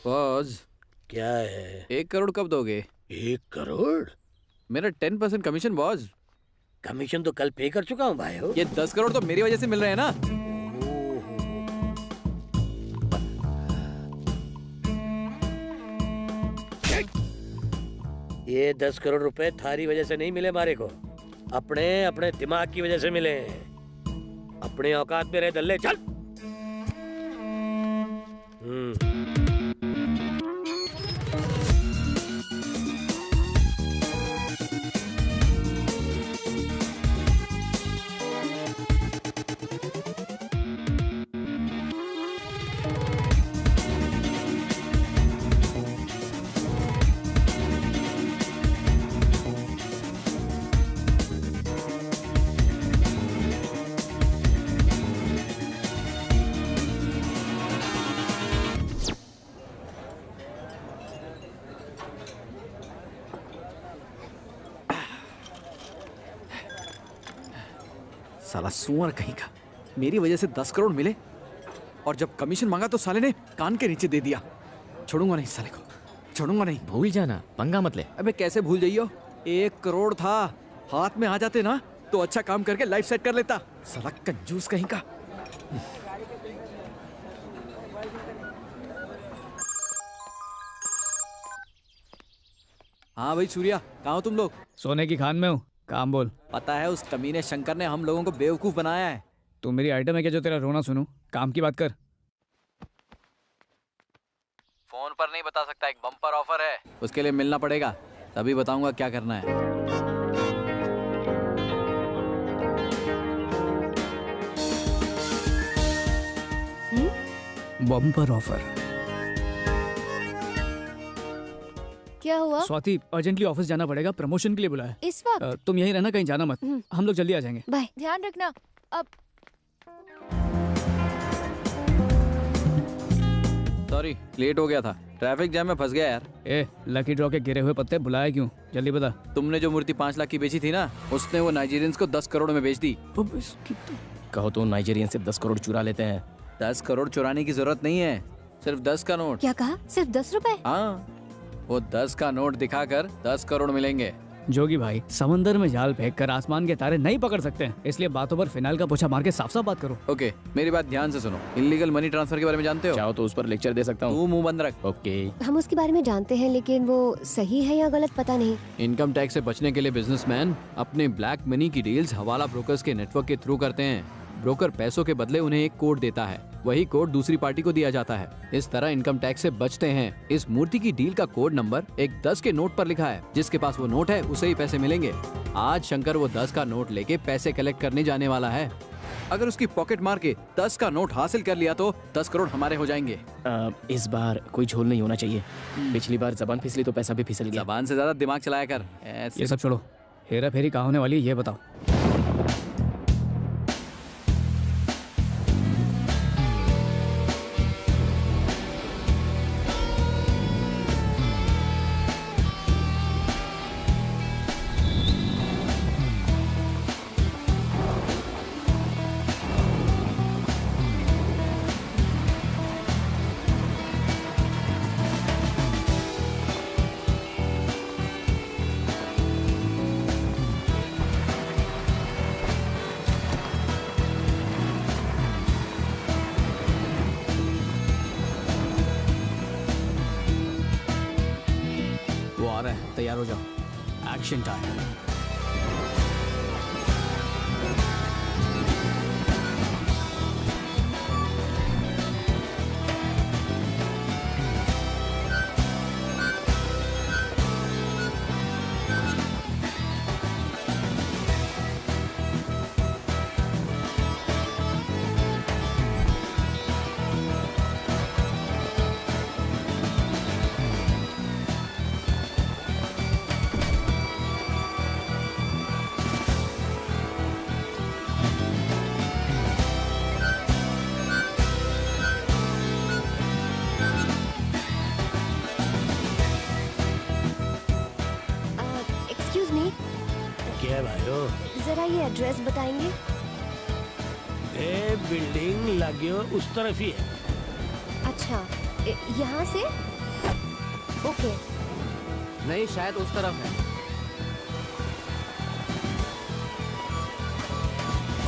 बॉस, क्या है? 1 करोड़ कब दोगे? 1 करोड़? मेरा 10% कमीशन बॉस। कमीशन तो कल पे कर चुका हूँ भाइयों। ये 10 करोड़ तो मेरी वजह से मिल रहे हैं ना। ये 10 करोड़ रुपए थारी वजह से नहीं मिले मारे को, अपने अपने दिमाग की वजह से मिले हैं। अपने औकात में रहे दल्ले, चल। साला सुअर कहीं का, मेरी वजह से 10 करोड़ मिले और जब कमीशन मांगा तो साले ने कान के नीचे दे दिया। छोड़ूंगा नहीं साले को, छोड़ूंगा नहीं। भूल जाना, पंगा मत ले। अबे कैसे भूल जाइयो, 1 करोड़ था, हाथ में आ जाते ना तो अच्छा काम करके लाइफ सेट कर लेता। साला कंजूस कहीं का। हाँ भाई सूर्या, कहाँ हो तुम लोग? सोने की खान में हूँ, काम बोल। पता है उस कमीने शंकर ने हम लोगों को बेवकूफ बनाया है। तू मेरी आइटम है क्या जो तेरा रोना सुनूं? काम की बात कर। फोन पर नहीं बता सकता, एक बम्पर ऑफर है, उसके लिए मिलना पड़ेगा, तभी बताऊंगा क्या करना है। Bumper offer. क्या हुआ? स्वाति, अर्जेंटली ऑफिस जाना पड़ेगा, प्रमोशन के लिए बुलाया। इस वक्त? तुम यहीं रहना, कहीं जाना मत, हम लोग जल्दी आ जाएंगे। बाय। ध्यान रखना। अब सॉरी, लेट हो गया था, ट्रैफिक जैम में फंस गया यार। ए, लकी ड्रॉ के गिरे हुए पत्ते बुलाया क्यों? जल्दी बता। तुमने जो मूर्ति 5 लाख की बेची थी ना, उसने वो नाइजीरियंस को 10 करोड़ में बेच दी। कहो तो नाइजीरियन से 10 करोड़ चुरा लेते हैं। 10 करोड़ चुराने की जरूरत नहीं है, सिर्फ 10 का नोट। क्या कहा? सिर्फ 10 रुपए? हाँ, वो 10 का नोट दिखाकर 10 करोड़ मिलेंगे। जोगी भाई, समंदर में जाल फेंक कर आसमान के तारे नहीं पकड़ सकते हैं, इसलिए बातों पर फिनाइल का पोछा मार के साफ साफ बात करो। ओके, मेरी बात ध्यान से सुनो। इलीगल मनी ट्रांसफर के बारे में जानते हो? चाहो तो उस पर लेक्चर दे सकता हूँ। तू मुंह बंद रख। ओके। हम उसके बारे में जानते हैं, लेकिन वो सही है या गलत पता नहीं। इनकम टैक्स से बचने के लिए बिजनेसमैन अपने ब्लैक मनी की डील्स हवाला ब्रोकर्स के नेटवर्क के थ्रू करते हैं। ब्रोकर पैसों के बदले उन्हें एक कोड देता है, वही कोड दूसरी पार्टी को दिया जाता है। इस तरह इनकम टैक्स से बचते हैं। इस मूर्ति की डील का कोड नंबर एक 10 के नोट पर लिखा है। जिसके पास वो नोट है उसे ही पैसे मिलेंगे। आज शंकर वो 10 का नोट लेके पैसे कलेक्ट करने जाने वाला है। अगर उसकी पॉकेट मार के 10 का नोट हासिल कर लिया तो 10 करोड़ हमारे हो जाएंगे। इस बार कोई झोल नहीं होना चाहिए। पिछली बार जबान फिसली तो पैसा भी फिसल गया। जबान से ज्यादा दिमाग चलाया कर। ये सब छोड़ो, हेरा फेरी कहाँ होने वाली है ये बताओ। तैयार हो जाओ, एक्शन टाइम। क्या भाइयों, जरा ये एड्रेस बताएंगे? ये बिल्डिंग लगी हो उस तरफ ही है। अच्छा, यहाँ से? ओके। नहीं, शायद उस तरफ है।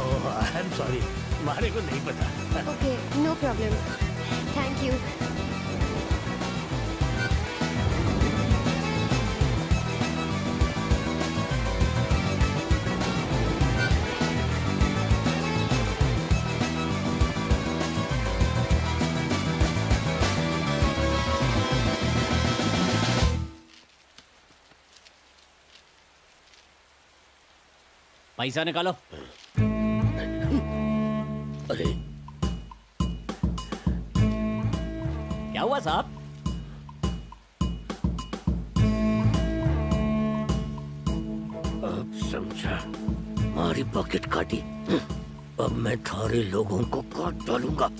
ओह, आई एम सॉरी, हमारे को नहीं पता। Okay, no problem, thank you. पैसा निकालो। अरे क्या हुआ साहब? अब समझा, हमारी पॉकेट काटी, अब मैं थारे लोगों को काट डालूंगा।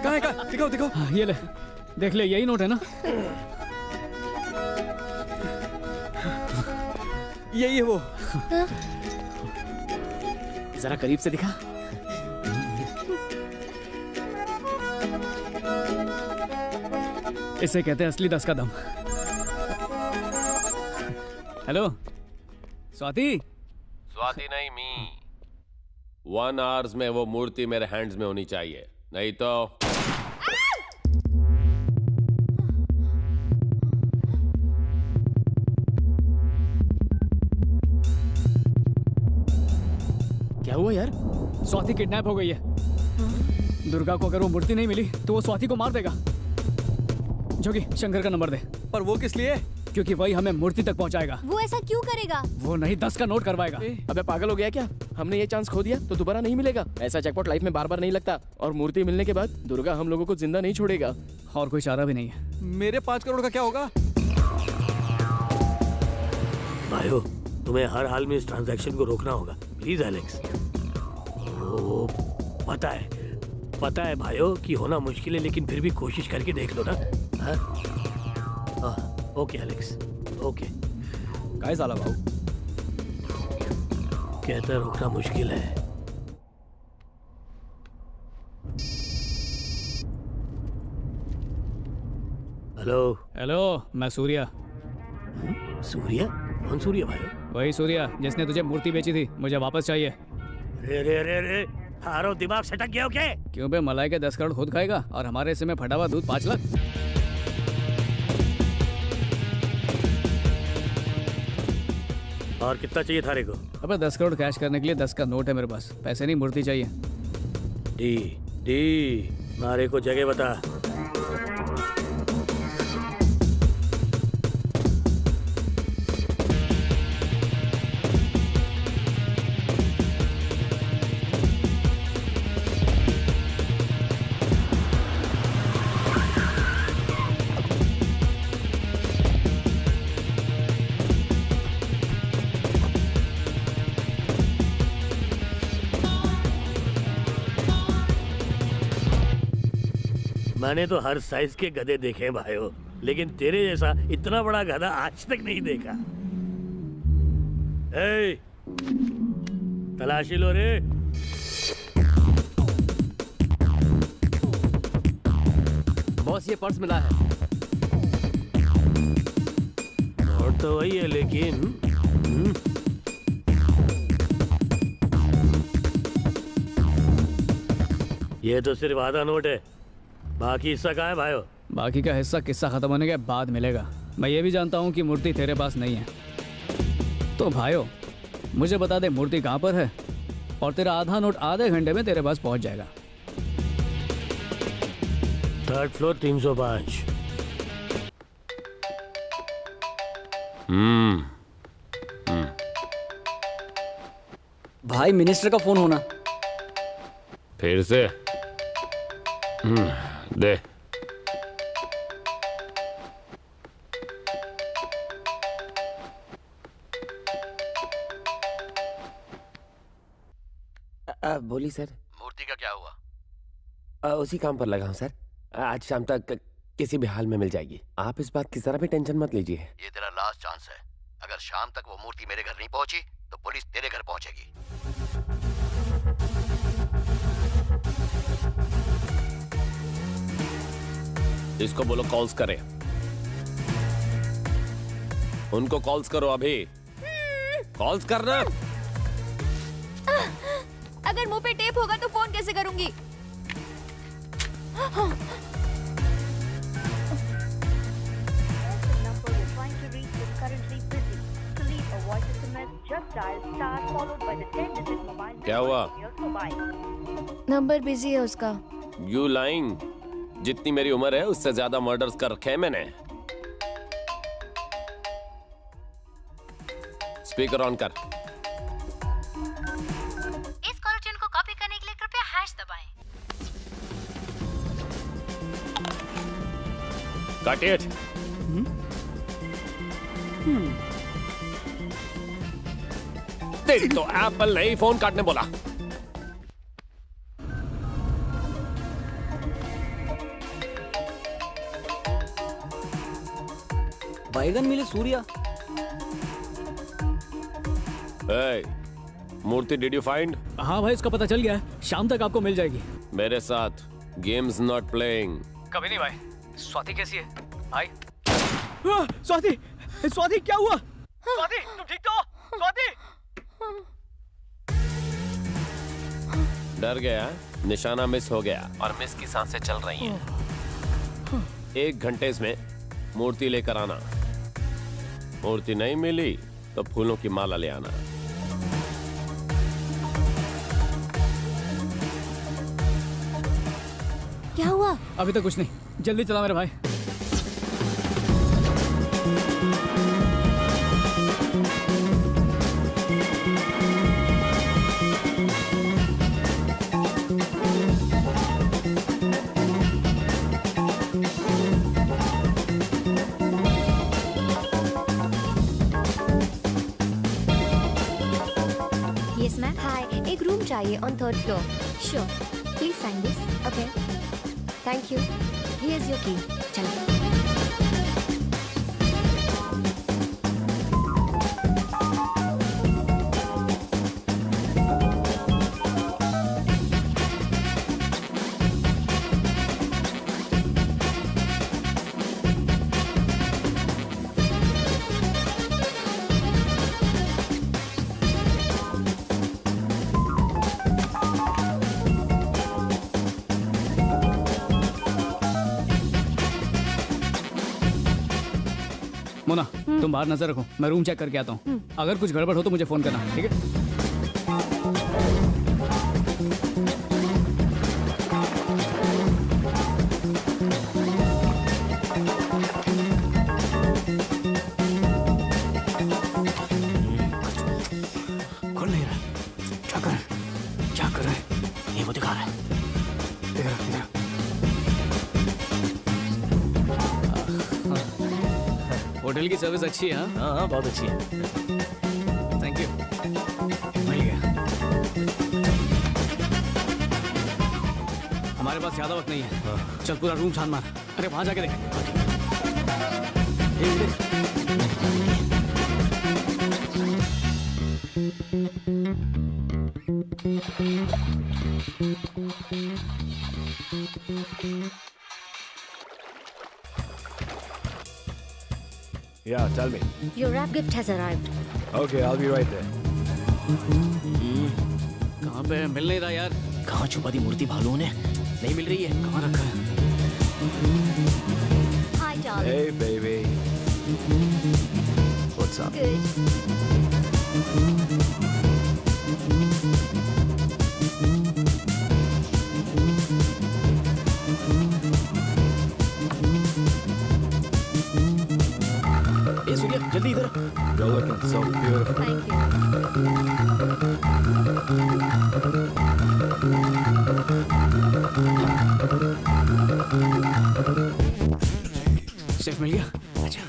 कहाँ है कहाँ? दिखाओ दिखाओ। हाँ, ये ले, देख ले, यही नोट है ना? यही है वो। जरा करीब से दिखा। इसे कहते हैं असली 10 का दम। हेलो स्वाति। स्वाति नहीं, मी 1 आवर्स में वो मूर्ति मेरे हैंड्स में होनी चाहिए, नहीं तो क्या हुआ यार? स्वाति किडनैप हो गई है। दुर्गा को अगर वो मूर्ति नहीं मिली तो वो स्वाति को मार देगा। जोगी, शंकर का नंबर दे। पर वो किस लिए? क्योंकि वही हमें मूर्ति तक पहुंचाएगा। वो ऐसा क्यों करेगा? वो नहीं 10 का नोट करवाएगा। अबे पागल हो गया क्या? हमने ये चांस खो दिया तो दोबारा नहीं मिलेगा। ऐसा जैकपॉट लाइफ में बार बार नहीं लगता। और मूर्ति मिलने के बाद दुर्गा हम लोगों को जिंदा नहीं छोड़ेगा। और कोई चारा भी नहीं है। मेरे 5 करोड़ का क्या होगा? भाइयों, तुम्हें हर हाल में इस ट्रांजैक्शन को रोकना होगा, प्लीज एलेक्स। ओ, पता है भाइयों कि होना मुश्किल है, लेकिन फिर भी कोशिश करके देख लो ना। Okay Alex, okay. काय साला भाऊ? कहता रोकना मुश्किल है। हेलो हेलो, मैं सूर्या। सूर्या? कौन सूर्या भाई? वही सूर्या जिसने तुझे मूर्ति बेची थी। मुझे वापस चाहिए। रे रे रे रे, हारो दिमाग सटक गया हो क्या? क्यों बे, मलाई के 10 करोड़ खुद खाएगा और हमारे हिस्से में फटा हुआ दूध 5 लाख। और कितना चाहिए थारे को? अबे 10 करोड़ कैश करने के लिए 10 का नोट है मेरे पास। पैसे नहीं, मूर्ति चाहिए। डी मारे को जगह बता। मैंने तो हर साइज के गधे देखे हैं भाइयों, लेकिन तेरे जैसा इतना बड़ा गधा आज तक नहीं देखा। ए, तलाशी लो रे। बॉस, ये पर्स मिला है। नोट तो वही है, लेकिन ये तो सिर्फ आधा नोट है। बाकी हिस्सा कहाँ है भाइयों? बाकी का हिस्सा किस्सा खत्म होने के बाद मिलेगा। मैं ये भी जानता हूँ कि मूर्ति तेरे पास नहीं है। तो भाइयों, मुझे बता दे मूर्ति कहाँ पर है और तेरा आधा नोट आधे घंटे में तेरे पास पहुँच जाएगा। 3rd floor 305। भाई, मिनिस्टर का फोन होना। फिर से दे। बोली सर। मूर्ति का क्या हुआ? उसी काम पर लगा हूँ सर। आज शाम तक किसी भी हाल में मिल जाएगी। आप इस बात की जरा भी टेंशन मत लीजिए। ये तेरा लास्ट चांस है। अगर शाम तक वो मूर्ति मेरे घर नहीं पहुंची तो पुलिस तेरे घर पहुंचेगी। इसको बोलो कॉल्स करे। उनको कॉल्स करो अभी। कॉल्स करना। अगर मुंह पे टेप होगा तो फोन कैसे करूंगी? क्या हुआ? नंबर बिजी है उसका। You lying. जितनी मेरी उम्र है उससे ज्यादा मर्डर्स कर रखे हैं मैंने। स्पीकर ऑन कर। इस कॉल ट्यून को कॉपी करने के लिए कृपया हैश दबाएं। Cut it. तेरी तो एप्पल ने ही फोन काटने बोला। बैगन मिले Surya. Hey, Murthy did you find? हाँ भाई, इसका पता चल गया है, शाम तक आपको मिल जाएगी। मेरे साथ गेम्स नॉट प्लेइंग। कभी नहीं भाई। स्वाति कैसी है भाई? स्वाति, स्वाति क्या हुआ? स्वाति तुम ठीक तो हो? स्वाति डर गया, निशाना मिस हो गया और मिस की सांसें चल रही हैं। 1 घंटे में मूर्ति लेकर आना। मूर्ति नहीं मिली तो फूलों की माला ले आना। क्या हुआ? अभी तक कुछ नहीं, जल्दी चला मेरे भाई। Yes ma'am. हाय, एक रूम चाहिए on 3rd floor. Sure, please sign this. Okay, thank you. Here is your key. चलो। मोना, तुम बाहर नजर रखो, मैं रूम चेक करके आता हूँ। अगर कुछ गड़बड़ हो तो मुझे फोन करना, ठीक है? खोल नहीं रहा, क्या कर रहा है? ये वो दिखा रहा है। इधर होटल की सर्विस अच्छी है। हाँ हाँ, बहुत अच्छी है। थैंक यू, मिल गया। हमारे पास ज्यादा वक्त नहीं है, चल पूरा रूम छान मार। अरे वहां जाके देख। Yeah, tell me. Your wrap gift has arrived. Okay, I'll be right there. कहाँ पे है? मिल नहीं रहा यार। कहाँ छुपा दी मूर्ति भालू ने? नहीं मिल रही है। कहाँ रखा है? Hi, darling. Hey, baby. What's up? Good. ए सूर्या, जल्दी इधर। You're looking so beautiful. Thank you. Safe मिल गया? अच्छा,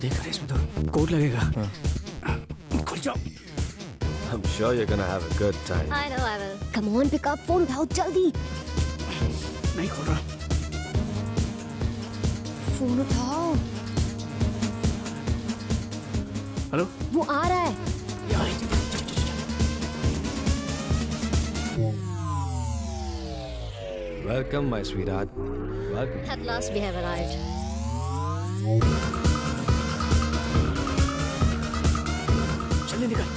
देख रहे इसमें तो कोड लगेगा। खुल जाओ। I'm sure you're gonna have a good time. I know I will. Come on, pick up phone उठाओ जल्दी। नहीं खोल रहा। फोन उठाओ। हेलो, वो आ रहा है। Welcome, my sweetheart. Welcome. At last we have arrived. जल्दी निकल।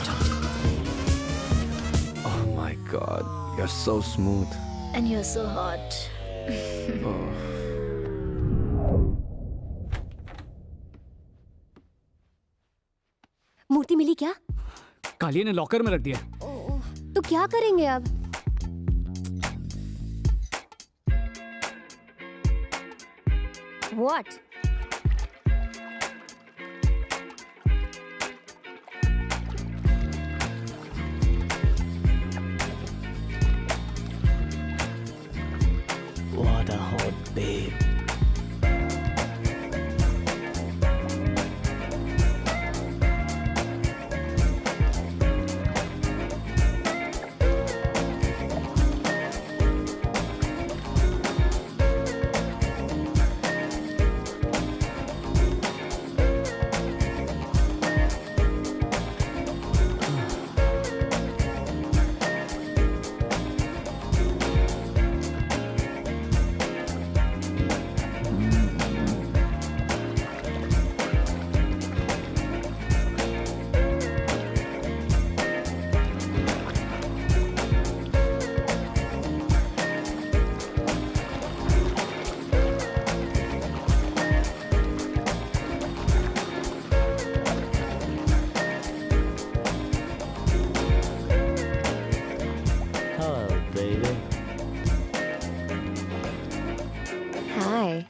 Oh my God, you're so smooth. And you're so hot. मूर्ति मिली क्या? कालिया ने लॉकर में रख दिया। तो क्या करेंगे अब? What? What a hot babe. Baby. Hi.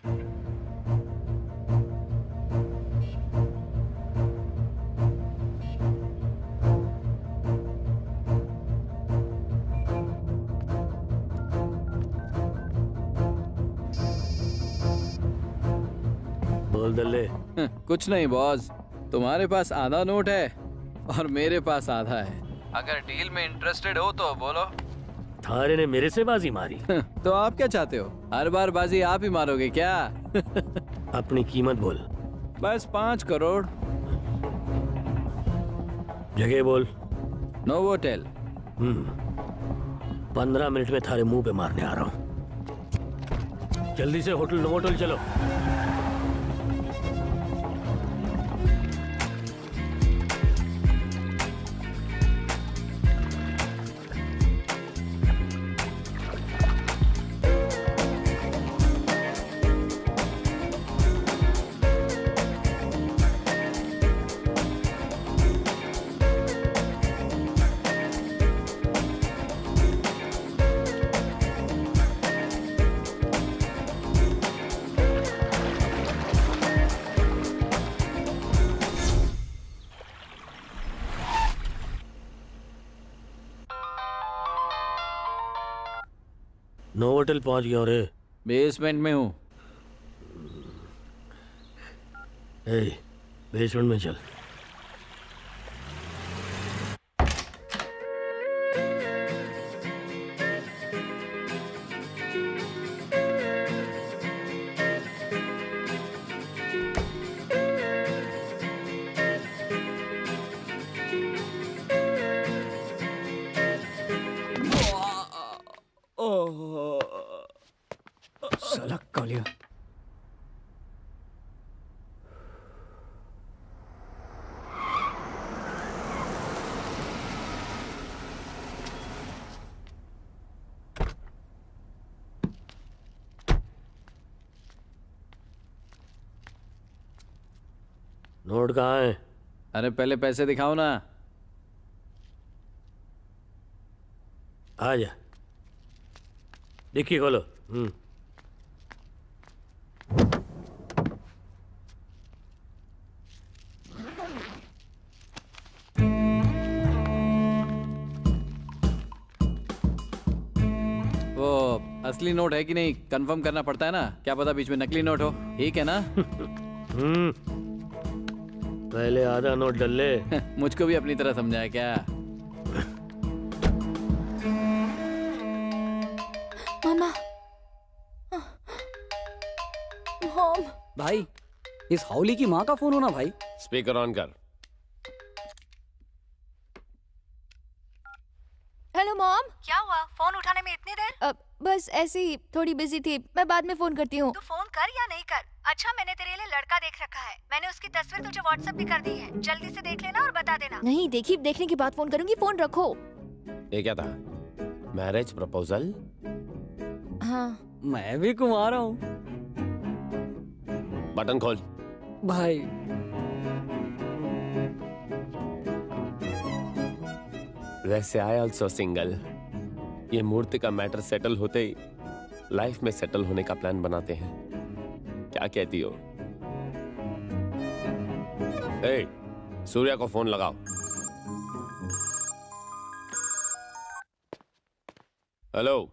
बोल दल्ले। कुछ नहीं बॉस, तुम्हारे पास आधा नोट है और मेरे पास आधा है। अगर डील में इंटरेस्टेड हो तो बोलो। थारे ने मेरे से बाजी मारी। तो आप क्या चाहते हो? हर बार बाजी आप ही मारोगे क्या? अपनी कीमत बोल। बस 5 करोड़। जगह बोल। नोवोटेल। 15 मिनट में थारे मुंह पे मारने आ रहा हूँ। जल्दी से होटल नोवोटेल चलो। नोवोटेल पहुंच गया रे। बेसमेंट में हूँ। बेसमेंट में चल। साला कालिया। नोट कहाँ है? अरे पहले पैसे दिखाओ ना। आ जा। डिक्की खोलो। वो असली नोट है कि नहीं कंफर्म करना पड़ता है ना। क्या पता बीच में नकली नोट हो। ठीक है ना? पहले आधा नोट डल ले। मुझको भी अपनी तरह समझाया क्या? मामा। मॉम। भाई इस हाउली की माँ का फोन होना भाई। स्पीकर ऑन कर। Hello mom. क्या हुआ? फोन उठाने में इतनी देर? बस ऐसे ही थोड़ी बिजी थी। मैं बाद में फोन करती हूँ। तू फोन कर या नहीं कर? अच्छा, मैंने तेरे लिए लड़का देख रखा है। मैंने उसकी तस्वीर तुझे व्हाट्सएप भी कर दी है। जल्दी से देख लेना और बता देना। नहीं देखी, देखने के बाद फोन करूंगी। फोन रखो। ये क्या था? Marriage proposal? हाँ। मैं भी कुंवारा हूँ। बटन खोल भाई। वैसे आई ऑल्सो सिंगल। ये मूर्ति का मैटर सेटल होते ही लाइफ में सेटल होने का प्लान बनाते हैं। क्या कहती हो? ए, सूर्या को फोन लगाओ। हेलो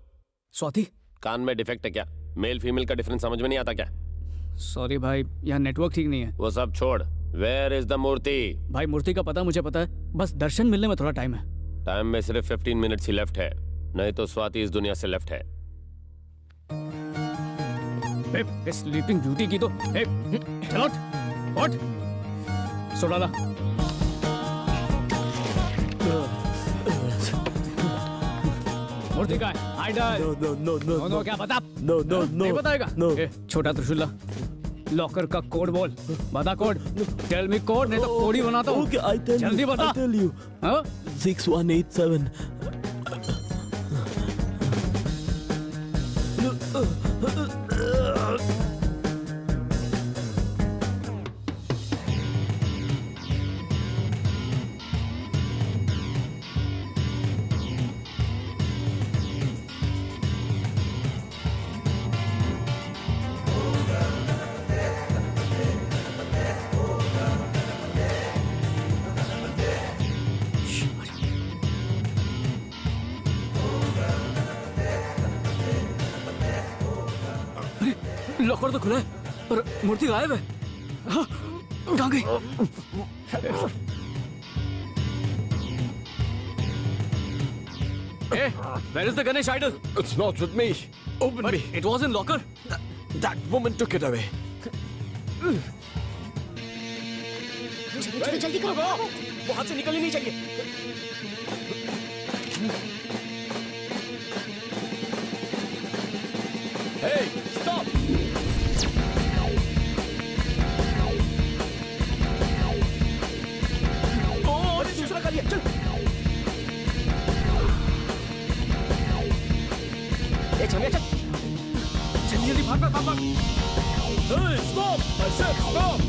स्वाति। कान में डिफेक्ट है क्या? मेल फीमेल का डिफरेंस समझ में नहीं आता क्या? सॉरी भाई, यहाँ नेटवर्क ठीक नहीं है। वो सब छोड़। वेयर इज द मूर्ति? भाई मूर्ति का पता मुझे पता है, बस दर्शन मिलने में थोड़ा टाइम है। टाइम में सिर्फ 15 मिनट्स ही लेफ्ट है, नहीं तो स्वाति इस दुनिया से लेफ्ट है। स्लीपिंग ब्यूटी की तो चलो उठ। सोडा ला। मूर्ति का है? आइडल। नो क्या बता? नहीं बताएगा? छोटा त्रिशूल ला। लॉकर का कोड बोल। बता कोड। टेल मी कोड, नहीं तो कोड ही बनाता हूँ। जल्दी बता। 6187। लॉकर तो खुला है पर मूर्ति गायब है। हाँ, कहाँ गई? Hey, where is the Ganesh idol? It's not with me. Open But me. it was in locker. That woman took it away. चलो चलो जल्दी करो। वो हाथ से निकलनी नहीं चाहिए। Hey, stop! Oh, दूसरा कर लिया, चल। ए, छमिया, चल। जल्दी जल्दी भाग भाग भाग भाग। Hey, stop! I said stop!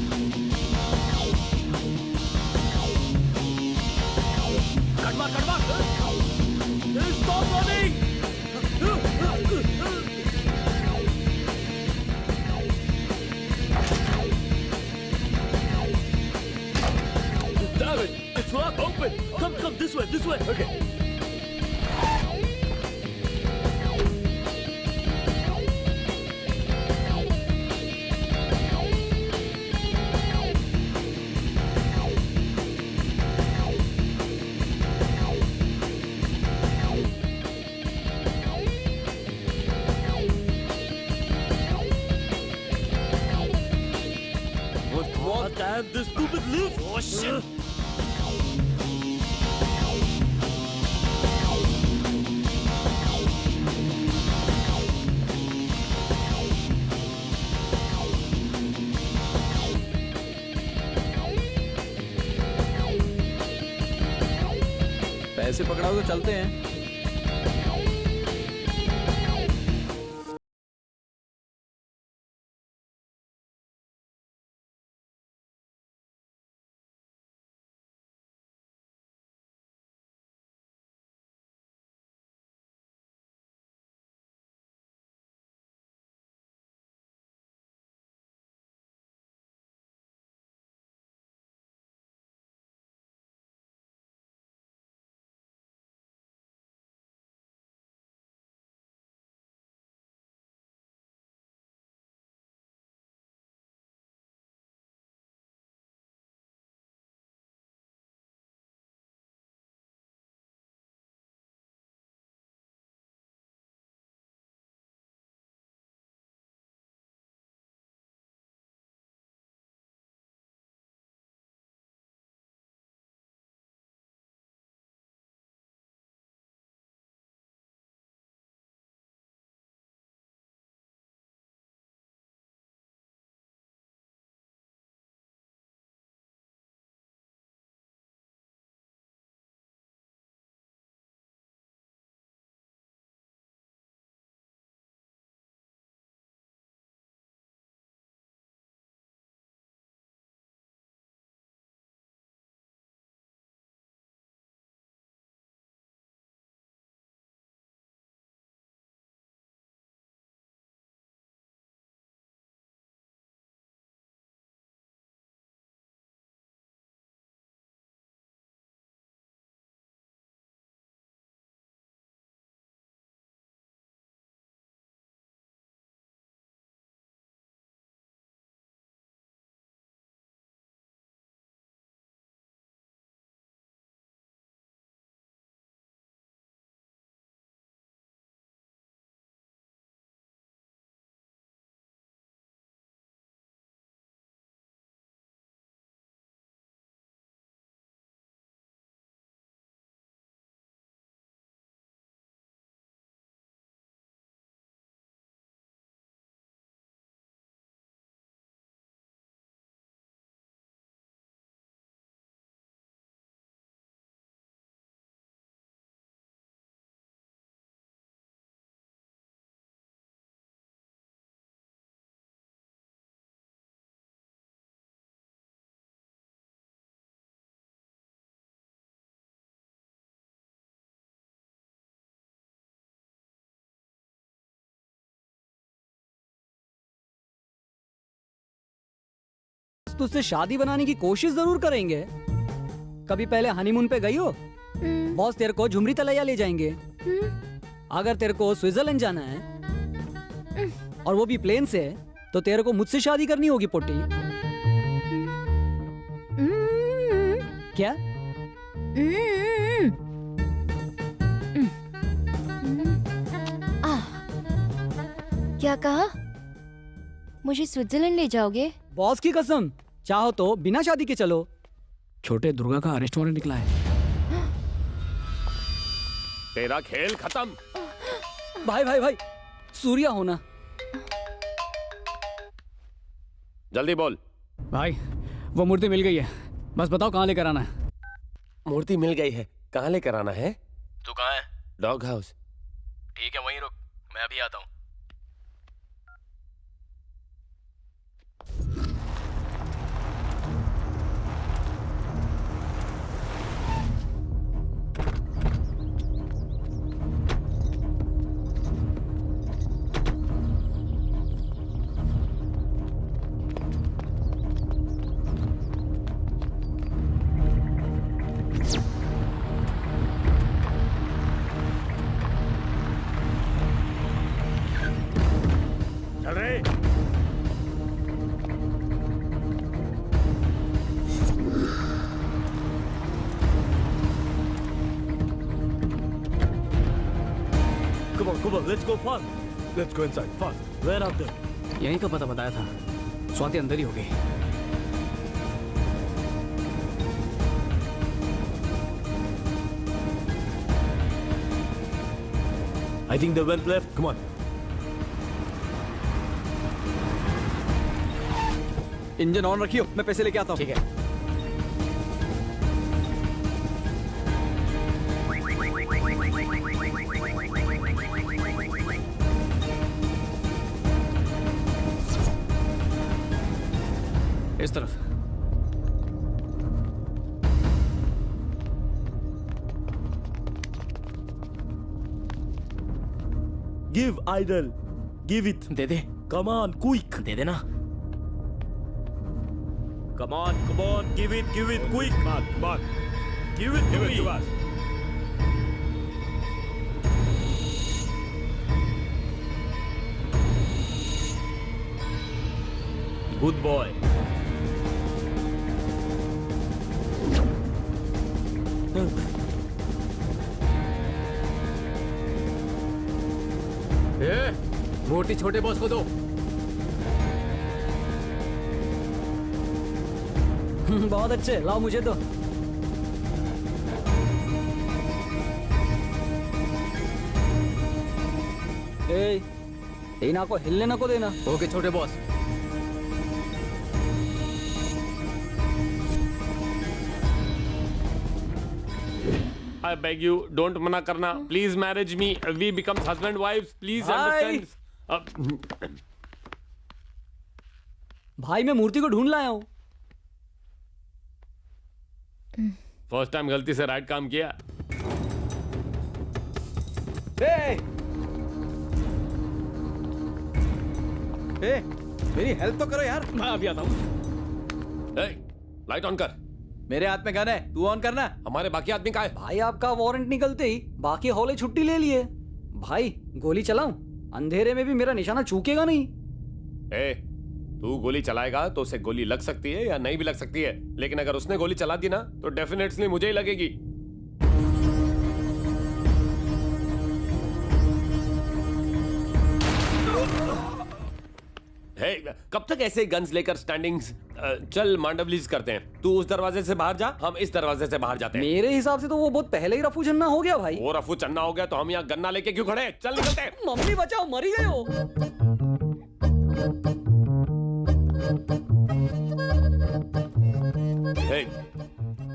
Cut मार कट मार। Hey, stop running! Damn it! It's locked open! Come, this way, this way! Okay. What? Damn, this stupid lift! Oh shit! पैसे पकड़ाओ तो चलते हैं। तुझसे शादी बनाने की कोशिश जरूर करेंगे। कभी पहले हनीमून पे गई हो? बॉस तेरे को झुमरी तलैया ले जाएंगे। अगर तेरे को स्विट्जरलैंड जाना है और वो भी प्लेन से, तो तेरे को मुझसे शादी करनी होगी पोटी। क्या? क्या कहा? मुझे स्विट्जरलैंड ले जाओगे? बॉस की कसम, चाहो तो बिना शादी के चलो। छोटे दुर्गा का अरेस्ट वारंट निकला है। तेरा खेल खत्म। भाई भाई भाई, सूर्या होना। जल्दी बोल। भाई वो मूर्ति मिल गई है, बस बताओ कहाँ लेकर आना है। मूर्ति मिल गई है, कहाँ लेकर आना है? तू कहाँ है? Dog house. ठीक है वहीं रुक, मैं अभी आता हूँ। चल रहे। Come on, let's go fast. Let's go inside, fast. Where are they? यहीं का पता बताया था, स्वाति अंदर ही हो गई। I think they went left. Come on. Engine on रखियो, मैं पैसे लेके आता हूँ। ठीक है। इस तरफ। Give idol. Give it. They they. Come on, quick. दे देना। Come on, give it, quick. Come on. Give it to me. Good boy. मूर्ति छोटे बॉस को दो। बहुत अच्छे, लाओ मुझे दो। ए, ना को हिलने ना को देना। ओके छोटे boss. I beg you, don't मना करना. Please marry me. We become husband wives. Please understand. भाई मैं मूर्ति को ढूंढ लाया हूँ। फर्स्ट टाइम गलती से राइट काम किया। मेरी हेल्प तो करो यार। मैं अभी आता हूँ। लाइट ऑन कर। मेरे हाथ में गन है, तू ऑन करना। हमारे बाकी आदमी कहाँ है? भाई आपका वारंट निकलते ही बाकी हॉले छुट्टी ले लिए। भाई गोली चलाऊं? अंधेरे में भी मेरा निशाना चूकेगा नहीं। तू गोली चलाएगा तो उसे गोली लग सकती है या नहीं भी लग सकती है, लेकिन अगर उसने गोली चला दी ना तो डेफिनेटली मुझे ही लगेगी। कब तक ऐसे गन्स लेकर स्टैंडिंग्स? चल मांडवलीज करते हैं। तू उस दरवाजे से बाहर जा, हम इस दरवाजे से बाहर जाते हैं। मेरे हिसाब से तो वो बहुत पहले ही रफू चन्ना हो गया भाई। वो रफू चन्ना हो गया तो हम यहाँ गन्ना लेके क्यों खड़े? चल निकलते हैं। मम्मी बचाओ, मर ही गए हो।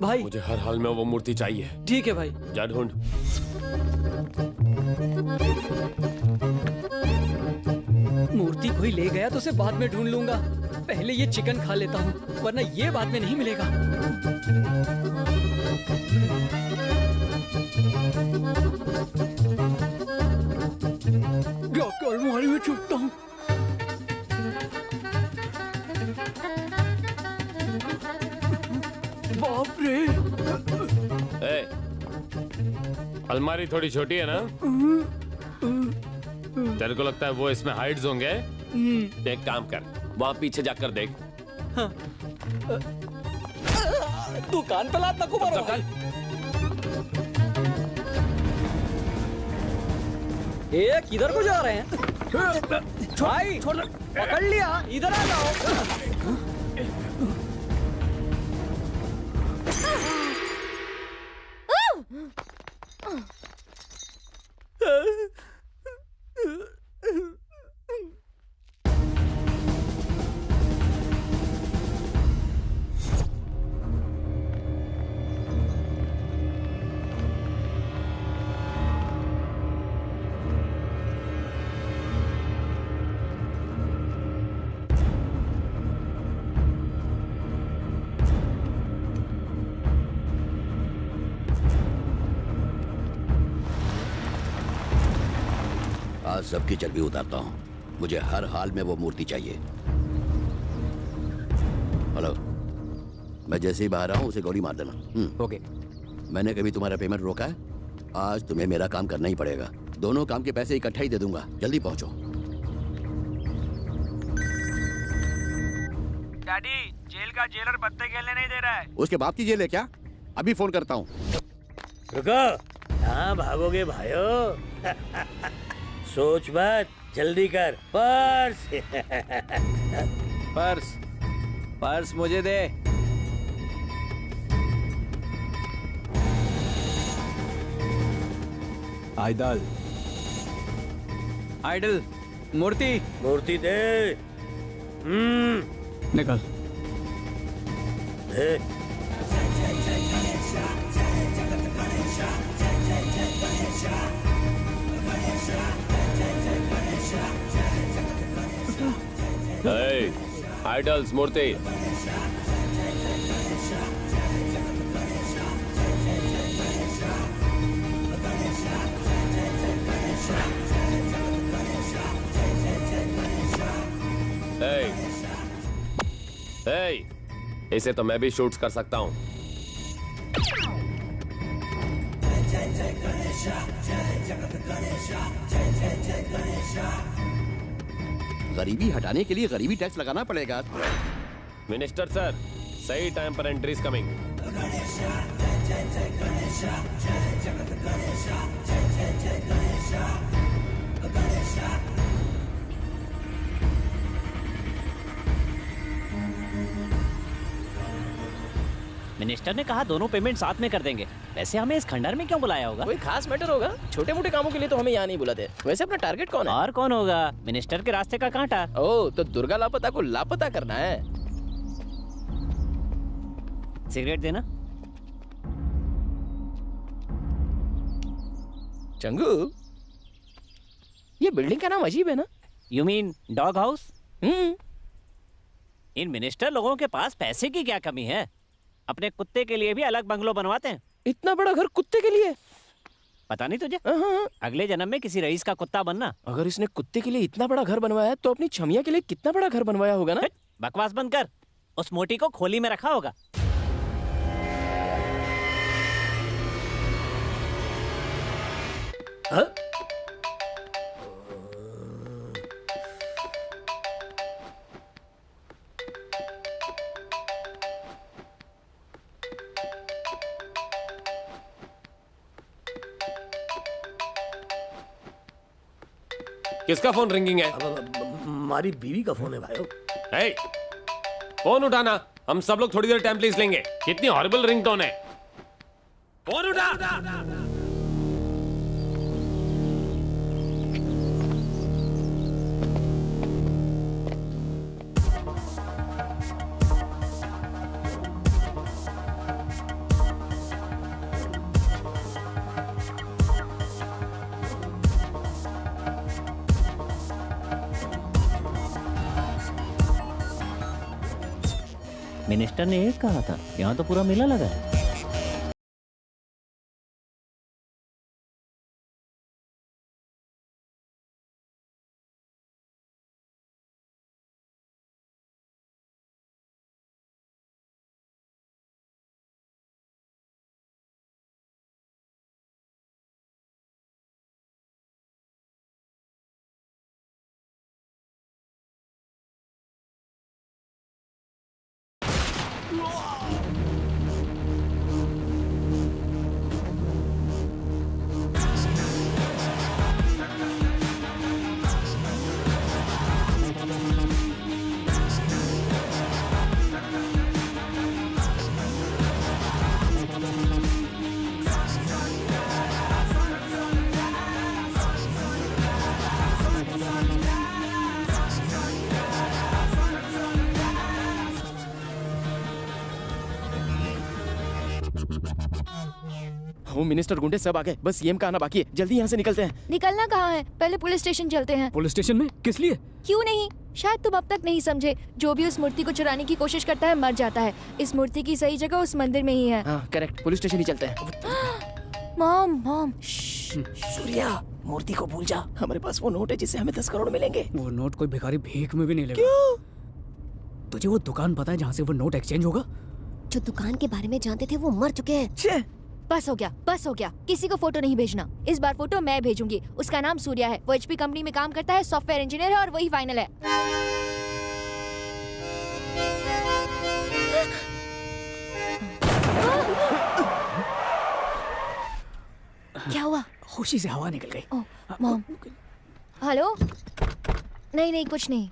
भाई मुझे हर हाल में वो मूर्ति चाहिए। ठीक है भाई। जा ढूंढ। मूर्ति कोई ले गया तो उसे बाद में ढूंढ लूंगा। पहले ये चिकन खा लेता हूँ, वरना ये बाद में नहीं मिलेगा। जाकर अलमारी में छुपता हूँ। बाप रे। अलमारी थोड़ी छोटी है ना? तेरे को लगता है वो इसमें हाइड्स होंगे? एक काम कर, वहाँ पीछे जाकर देख। तू कान पे लात नको मारो। ये किधर को जा रहे हैं? भाई पकड़ लिया, इधर आ जाओ। आज सबकी चर्बी उतारता हूँ। मुझे हर हाल में वो मूर्ति चाहिए। हेलो, मैं जैसे ही बाहर आऊँ उसे गोली मार देना। ओके। मैंने कभी तुम्हारा पेमेंट रोका है? आज तुम्हें मेरा काम करना ही पड़ेगा। दोनों काम के पैसे इकट्ठा ही दे दूंगा। जल्दी पहुंचो। डैडी, जेल का जेलर पत्ते खेलने नहीं दे रहा है। उसके बाप की जेल है क्या? अभी फोन करता हूँ। रुको, कहाँ भागोगे भाइयों? सोच मत, जल्दी कर। पर्स। पर्स, पर्स मुझे दे। आइडल, आइडल, मूर्ति, मूर्ति दे। निकल। दे। आइडल्स मूर्ति। इसे तो मैं भी शूट कर सकता हूँ। गरीबी हटाने के लिए गरीबी टैक्स लगाना पड़ेगा। मिनिस्टर सर, सही टाइम पर एंट्रीज कमिंग। मिनिस्टर ने कहा दोनों पेमेंट साथ में कर देंगे। वैसे हमें इस खंडर में क्यों बुलाया होगा? कोई खास मैटर होगा? छोटे मोटे कामों के लिए तो हमें यहाँ नहीं बुलाते। वैसे अपना टारगेट कौन है? और कौन होगा? मिनिस्टर के रास्ते का कांटा। ओह, तो दुर्गा लापता को लापता करना है। सिगरेट देना। चंगू, ये बिल्डिंग का नाम अजीब है ना? You mean dog house? In minister लोगों के पास पैसे की क्या कमी है? अपने कुत्ते के लिए भी अलग बंगलो बनवाते हैं। इतना बड़ा घर कुत्ते के लिए? पता नहीं तुझे? अगले जन्म में किसी रईस का कुत्ता बनना। अगर इसने कुत्ते के लिए इतना बड़ा घर बनवाया है, तो अपनी छमिया के लिए कितना बड़ा घर बनवाया होगा ना? बकवास बंद कर। उस मोटी को खोली में रखा होगा। किसका फोन रिंगिंग है? हमारी बीवी का फोन है भाई। फोन उठाना। हम सब लोग थोड़ी देर टाइम प्लीज लेंगे। कितनी हॉरिबल रिंगटोन है। फोन उठा। मिनिस्टर ने एक कहा था, यहाँ तो पूरा मेला लगा है। होम मिनिस्टर गुंडे सब आ गए, बस सीएम का आना बाकी है। जल्दी यहाँ से निकलते हैं। निकलना कहाँ है, पहले पुलिस स्टेशन चलते हैं। पुलिस स्टेशन में किस लिए? क्यों नहीं, शायद तुम अब तक नहीं समझे। जो भी उस मूर्ति को चुराने की कोशिश करता है मर जाता है। इस मूर्ति की सही जगह उस मंदिर में ही है। हाँ करेक्ट, पुलिस स्टेशन ही चलते हैं। मॉम सूर्या, मूर्ति को भूल जा। हमारे पास वो नोट है जिससे हमें 10 करोड़ मिलेंगे। वो नोट कोई भिखारी भीख में भी नहीं लेगा। क्यों? तुझे वो दुकान पता है जहाँ से वो नोट एक्सचेंज होगा? जो दुकान के बारे में जानते थे वो मर चुके हैं। बस हो गया, बस हो गया। किसी को फोटो नहीं भेजना। इस बार फोटो मैं भेजूंगी। उसका नाम सूर्या है, वो HP कंपनी में काम करता है, सॉफ्टवेयर इंजीनियर है और वही फाइनल है। क्या हुआ? खुशी से हवा निकल गई। ओह, मॉम। हेलो? नहीं नहीं, कुछ नहीं।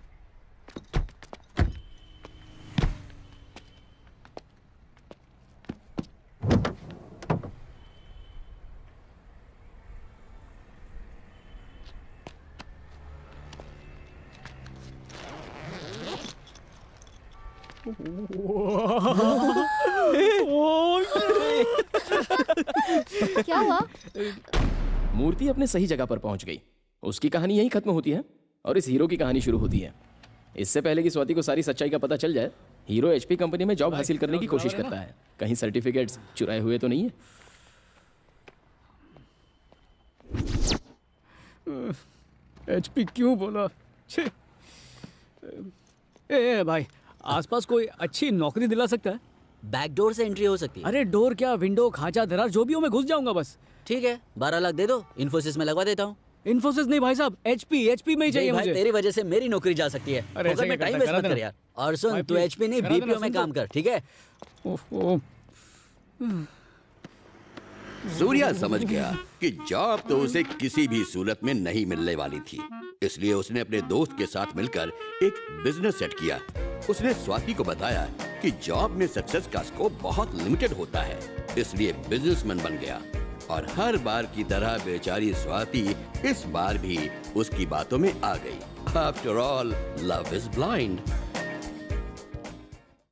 क्या हुआ? मूर्ति अपने सही जगह पर पहुंच गई। उसकी कहानी यहीं खत्म होती है और इस हीरो की कहानी शुरू होती है। इससे पहले कि स्वाति को सारी सच्चाई का पता चल जाए, हीरो HP कंपनी में जॉब हासिल करने की कोशिश करता है। कहीं सर्टिफिकेट्स चुराए हुए तो नहीं है? HP क्यों बोला? छे। ए भाई, आसपास कोई अच्छी नौकरी दिला सकता है? बैकडोर से एंट्री हो सकती है। अरे डोर क्या, विंडो, खांचा, दरार जो भी हो, मैं घुस जाऊंगा बस। ठीक है, 12 लाख दे दो, इन्फोसिस में लगवा देता हूँ। इन्फोसिस नहीं भाई साहब, HP में ही चाहिए मुझे। तेरी वजह से मेरी नौकरी जा सकती है। अरे में टाइम वेस्ट मत कर यार। और सुन, तू HP नहीं BPO में काम कर, ठीक है? सूर्या समझ गया कि जॉब तो उसे किसी भी सूरत में नहीं मिलने वाली थी, इसलिए उसने अपने दोस्त के साथ मिलकर एक बिजनेस सेट किया। उसने स्वाति को बताया कि जॉब में सक्सेस का स्कोप बहुत लिमिटेड होता है, इसलिए बिजनेसमैन बन गया। और हर बार की तरह बेचारी स्वाति इस बार भी उसकी बातों में आ गई। After all, love is blind.